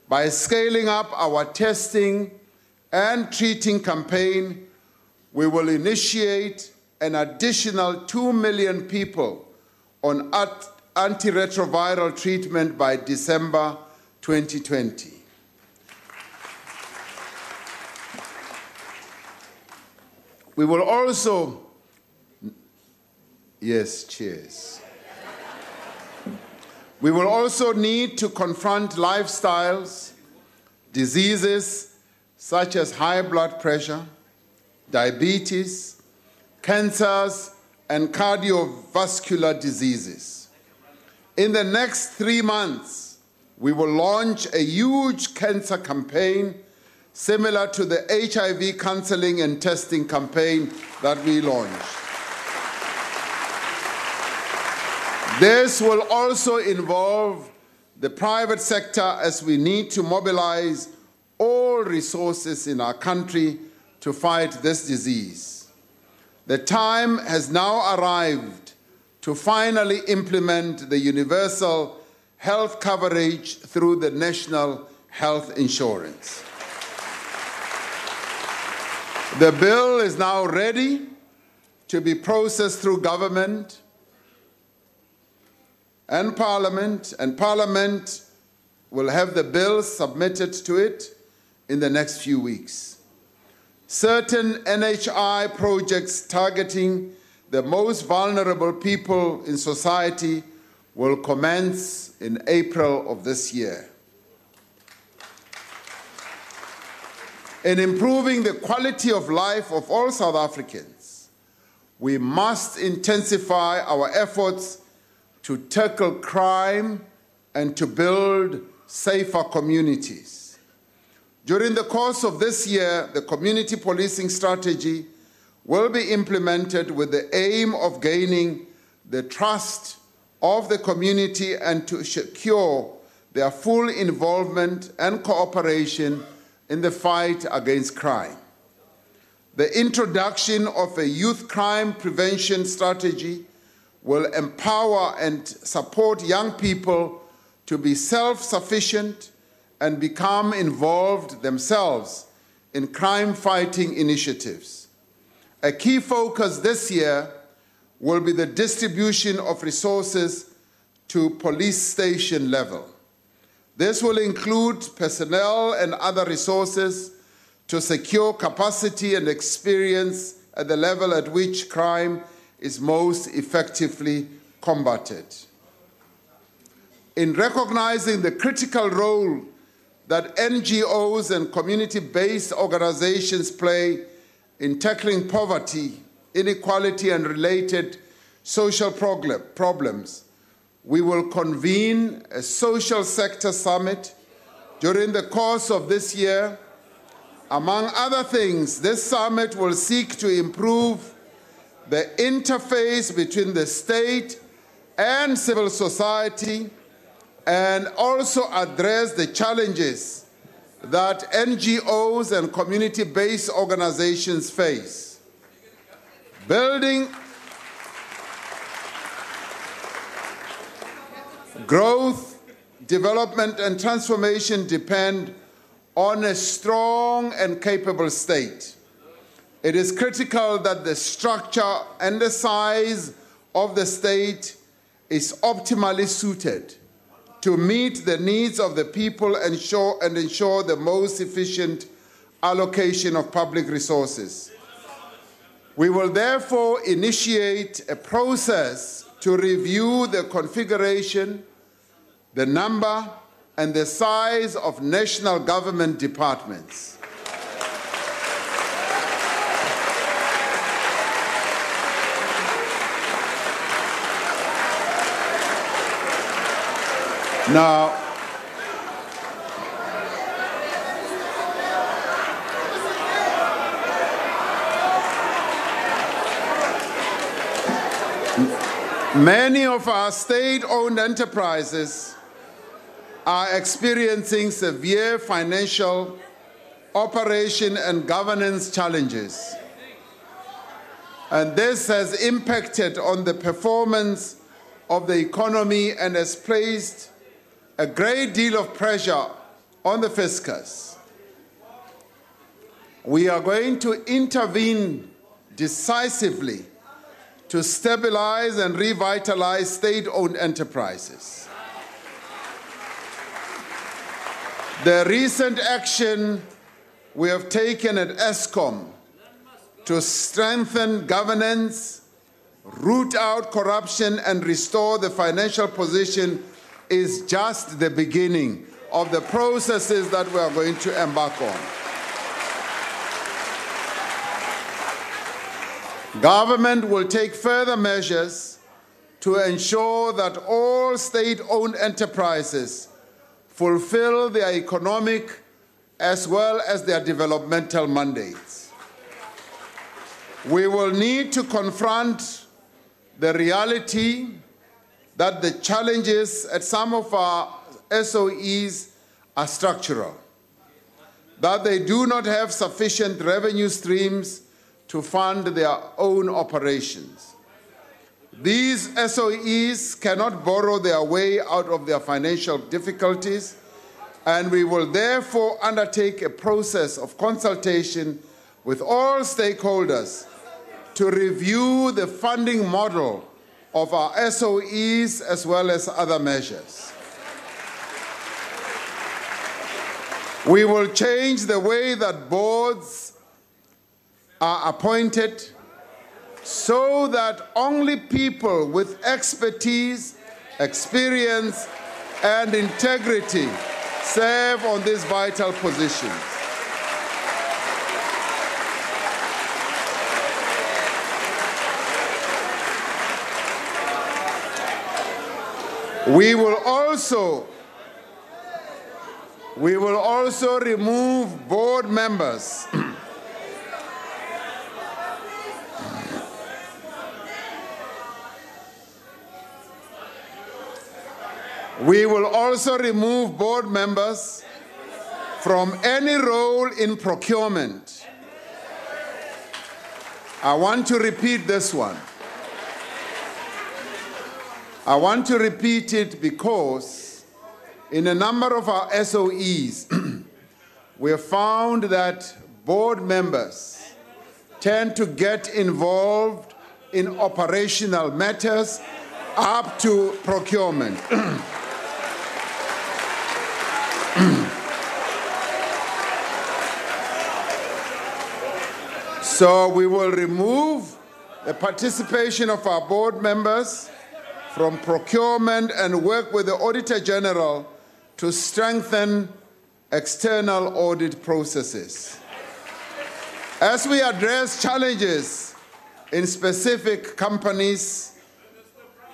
By scaling up our testing and treating campaign, we will initiate an additional 2 million people on antiretroviral treatment by December 2020. We will also, yes, cheers. We will also need to confront lifestyles, diseases such as high blood pressure, diabetes, cancers, and cardiovascular diseases. In the next 3 months, we will launch a huge cancer campaign similar to the HIV counseling and testing campaign that we launched. This will also involve the private sector, as we need to mobilize all resources in our country to fight this disease. The time has now arrived to finally implement the universal health coverage through the National Health Insurance. The bill is now ready to be processed through government and Parliament will have the bill submitted to it in the next few weeks. Certain NHI projects targeting the most vulnerable people in society will commence in April of this year. In improving the quality of life of all South Africans, we must intensify our efforts to tackle crime and to build safer communities. During the course of this year, the community policing strategy will be implemented with the aim of gaining the trust of the community and to secure their full involvement and cooperation in the fight against crime. The introduction of a youth crime prevention strategy will empower and support young people to be self-sufficient and become involved themselves in crime-fighting initiatives. A key focus this year will be the distribution of resources to police station level. This will include personnel and other resources to secure capacity and experience at the level at which crime is most effectively combated. In recognizing the critical role that NGOs and community-based organizations play in tackling poverty, inequality, and related social problems, we will convene a social sector summit during the course of this year. Among other things, this summit will seek to improve the interface between the state and civil society and also address the challenges that NGOs and community-based organizations face. Building growth, development, and transformation depend on a strong and capable state. It is critical that the structure and the size of the state is optimally suited to meet the needs of the people and ensure the most efficient allocation of public resources. We will therefore initiate a process to review the configuration, the number, and the size of national government departments. Now, many of our state-owned enterprises are experiencing severe financial, operation, and governance challenges. And this has impacted on the performance of the economy and has placed a great deal of pressure on the fiscus. We are going to intervene decisively to stabilize and revitalize state-owned enterprises. The recent action we have taken at Eskom to strengthen governance, root out corruption, and restore the financial position is just the beginning of the processes that we are going to embark on. Government will take further measures to ensure that all state-owned enterprises fulfill their economic as well as their developmental mandates. We will need to confront the reality that the challenges at some of our SOEs are structural, that they do not have sufficient revenue streams to fund their own operations. These SOEs cannot borrow their way out of their financial difficulties, and we will therefore undertake a process of consultation with all stakeholders to review the funding model of our SOEs as well as other measures. We will change the way that boards are appointed so that only people with expertise experience, and integrity serve on these vital positions. We will also remove board members from any role in procurement. I want to repeat this one. I want to repeat it because in a number of our SOEs, we have found that board members tend to get involved in operational matters up to procurement. So we will remove the participation of our board members from procurement and work with the Auditor General to strengthen external audit processes. As we address challenges in specific companies,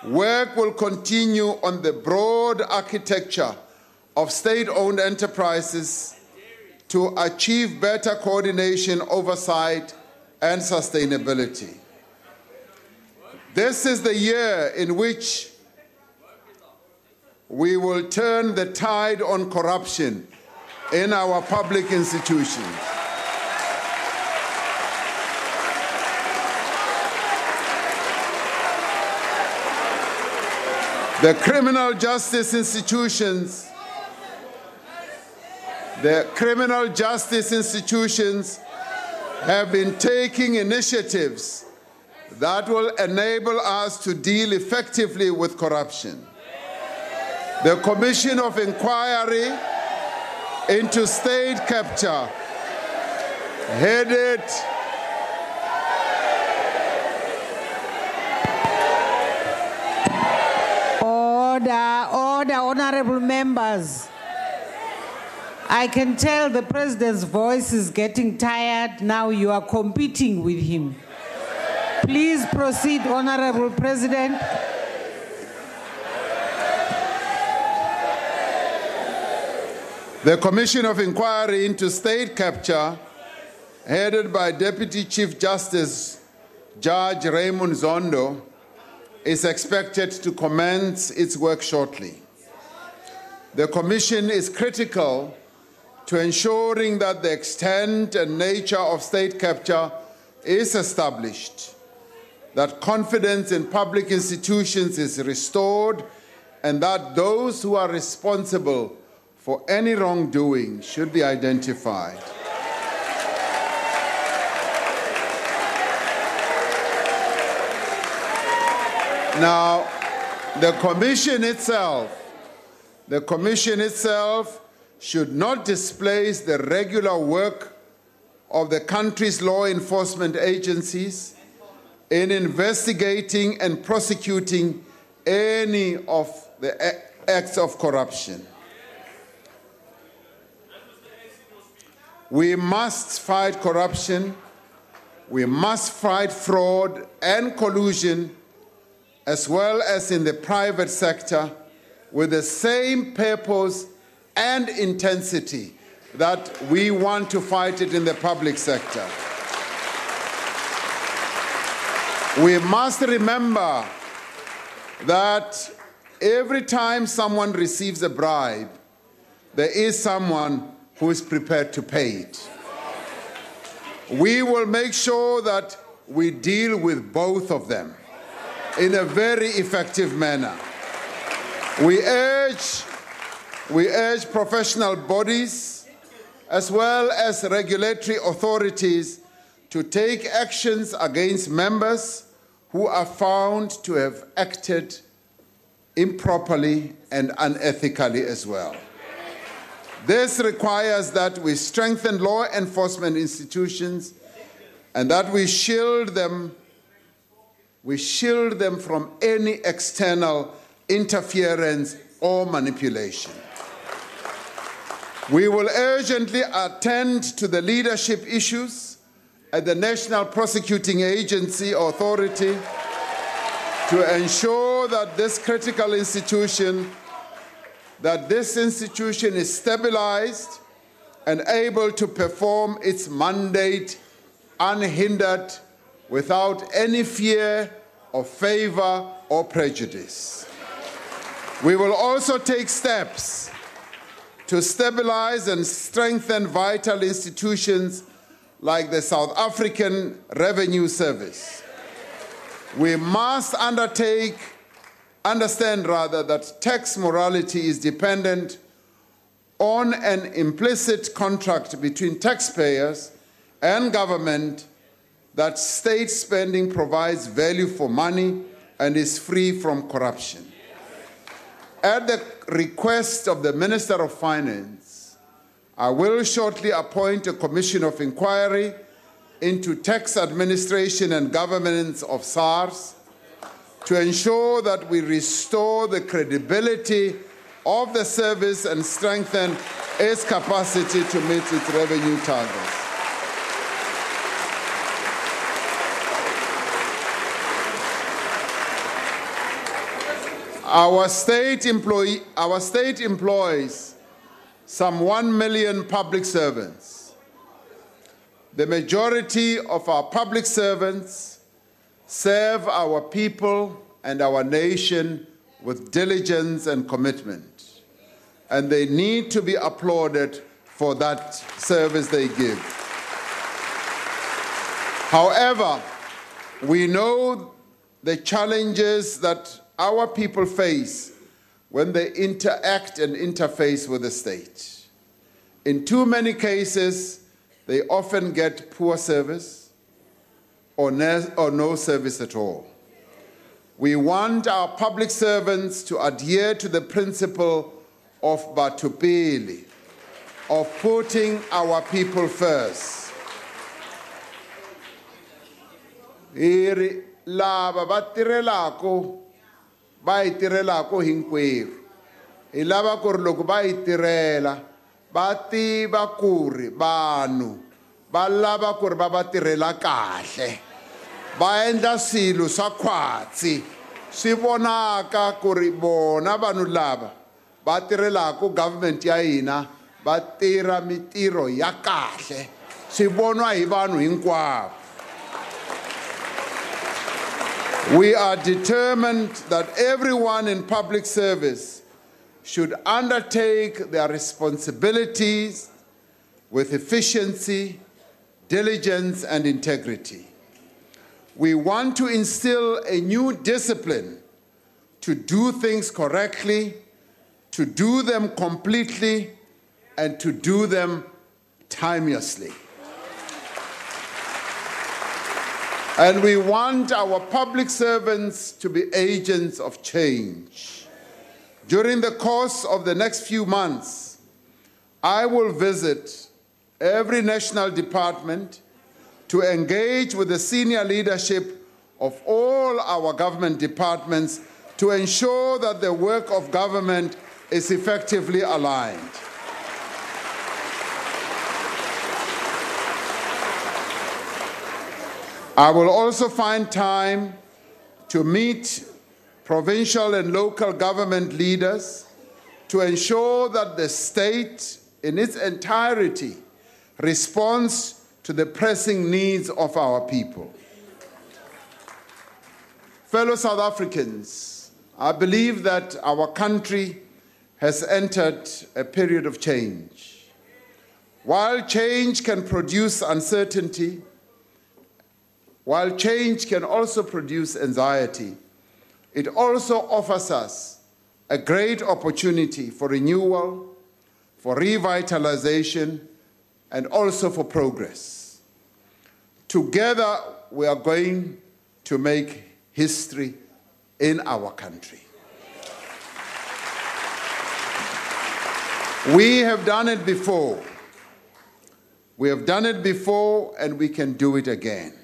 work will continue on the broad architecture of state-owned enterprises to achieve better coordination, oversight, and sustainability. This is the year in which we will turn the tide on corruption in our public institutions. The criminal justice institutions have been taking initiatives that will enable us to deal effectively with corruption. The Commission of Inquiry into State Capture, headed Order, honorable members. I can tell the President's voice is getting tired. Now you are competing with him. Please proceed, Honorable President. The Commission of Inquiry into State Capture, headed by Deputy Chief Justice Judge Raymond Zondo, is expected to commence its work shortly. The Commission is critical to ensuring that the extent and nature of state capture is established, that confidence in public institutions is restored, and that those who are responsible for any wrongdoing should be identified. Now, the Commission itself should not displace the regular work of the country's law enforcement agencies in investigating and prosecuting any of the acts of corruption. We must fight corruption, we must fight fraud and collusion, as well as in the private sector, with the same purpose and intensity that we want to fight it in the public sector. We must remember that every time someone receives a bribe, there is someone who is prepared to pay it. We will make sure that we deal with both of them in a very effective manner. We urge professional bodies as well as regulatory authorities to take actions against members who are found to have acted improperly and unethically as well. This requires that we strengthen law enforcement institutions and that we shield them from any external interference, or manipulation. We will urgently attend to the leadership issues at the National Prosecuting Agency Authority to ensure that this critical institution, is stabilized and able to perform its mandate unhindered without any fear of favor or prejudice. We will also take steps to stabilize and strengthen vital institutions like the South African Revenue Service. We must understand that tax morality is dependent on an implicit contract between taxpayers and government that state spending provides value for money and is free from corruption. At the request of the Minister of Finance, I will shortly appoint a commission of inquiry into tax administration and governance of SARS to ensure that we restore the credibility of the service and strengthen its capacity to meet its revenue targets. Our state employs some 1 million public servants. The majority of our public servants serve our people and our nation with diligence and commitment, and they need to be applauded for that service they give. However, we know the challenges that our people face when they interact and interface with the state. In too many cases, they often get poor service or no service at all. We want our public servants to adhere to the principle of Batupili, of putting our people first. Lava batirelako ba itirelako hinkwerhu. Hi lava ku ri loko ba itirela ba tiva ku ri vanhu ba lava ku ri ba va tirhela kahle. Ba endla swilo swa khwatsi swi vonaka ku ri bona vanhu lava ba tirhelaka government ya hina ba tirha mitirho ya kahle swi vonwa hi vanhu hinkwavo. We are determined that everyone in public service should undertake their responsibilities with efficiency, diligence, and integrity. We want to instill a new discipline to do things correctly, to do them completely, and to do them timelessly. And we want our public servants to be agents of change. During the course of the next few months, I will visit every national department to engage with the senior leadership of all our government departments to ensure that the work of government is effectively aligned. I will also find time to meet provincial and local government leaders to ensure that the state in its entirety responds to the pressing needs of our people. Fellow South Africans, I believe that our country has entered a period of change. While change can produce uncertainty, while change can also produce anxiety, it also offers us a great opportunity for renewal, for revitalization, and also for progress. Together, we are going to make history in our country. We have done it before. We have done it before, and we can do it again.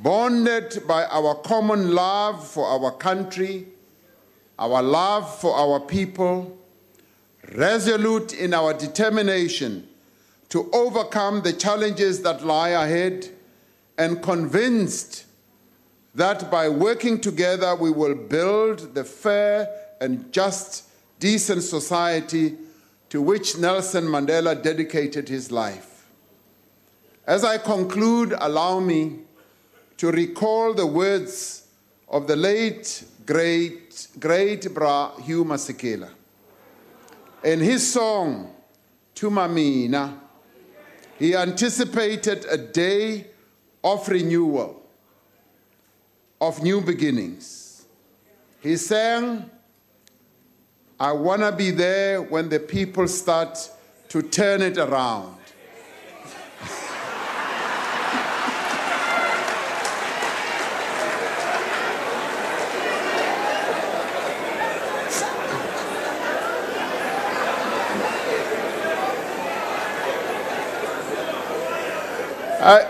Bonded by our common love for our country, our love for our people, resolute in our determination to overcome the challenges that lie ahead, and convinced that by working together we will build the fair and just, decent society to which Nelson Mandela dedicated his life. As I conclude, allow me to recall the words of the late, great Bra Hugh Masekela. In his song, Tumamina, he anticipated a day of renewal, of new beginnings. He sang, I want to be there when the people start to turn it around.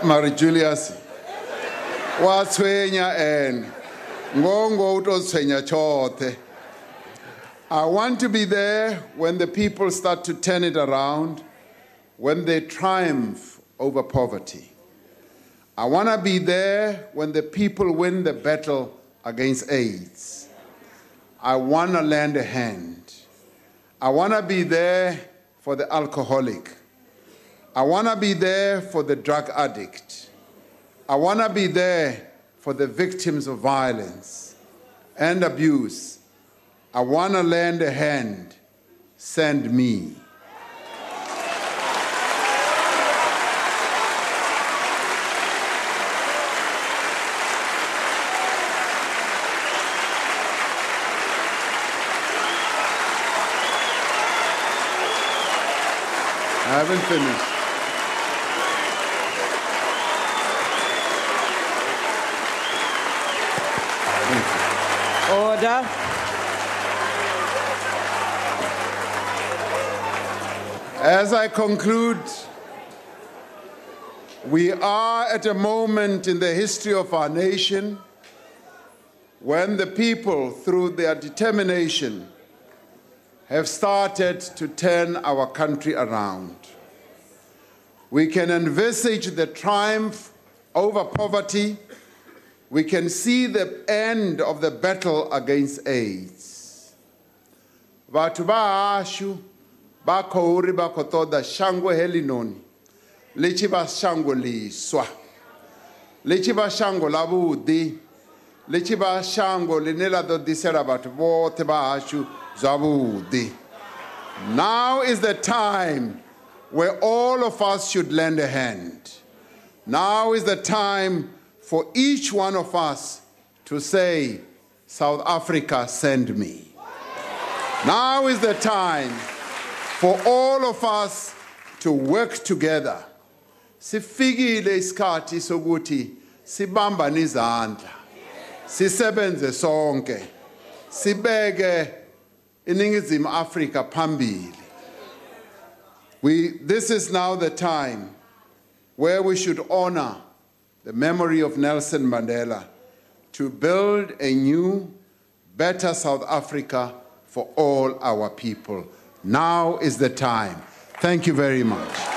Mary Julius, watswenya en ngongo utotswenya chote. I want to be there when the people start to turn it around, when they triumph over poverty. I want to be there when the people win the battle against AIDS. I want to lend a hand. I want to be there for the alcoholic. I want to be there for the drug addict. I want to be there for the victims of violence and abuse. I want to lend a hand. Send me. I haven't finished. Order. As I conclude, we are at a moment in the history of our nation when the people, through their determination, have started to turn our country around. We can envisage the triumph over poverty. We can see the end of the battle against AIDS. Batho ba ashu ba khori ba khotoda shango helinoni lechi ba shango liswa lechi ba shango la budi lechi ba shango linela do disela batho bote ba ashu zabudi. Now is the time where all of us should lend a hand. Now is the time for each one of us to say, South Africa, send me. Now is the time for all of us to work together. Sifikile isikhathi sokuthi sibambane izandla. Sisebenze sonke. Sibeke iningizimu Afrika phambili. This is now the time where we should honor the memory of Nelson Mandela to build a new, better South Africa for all our people. Now is the time. Thank you very much.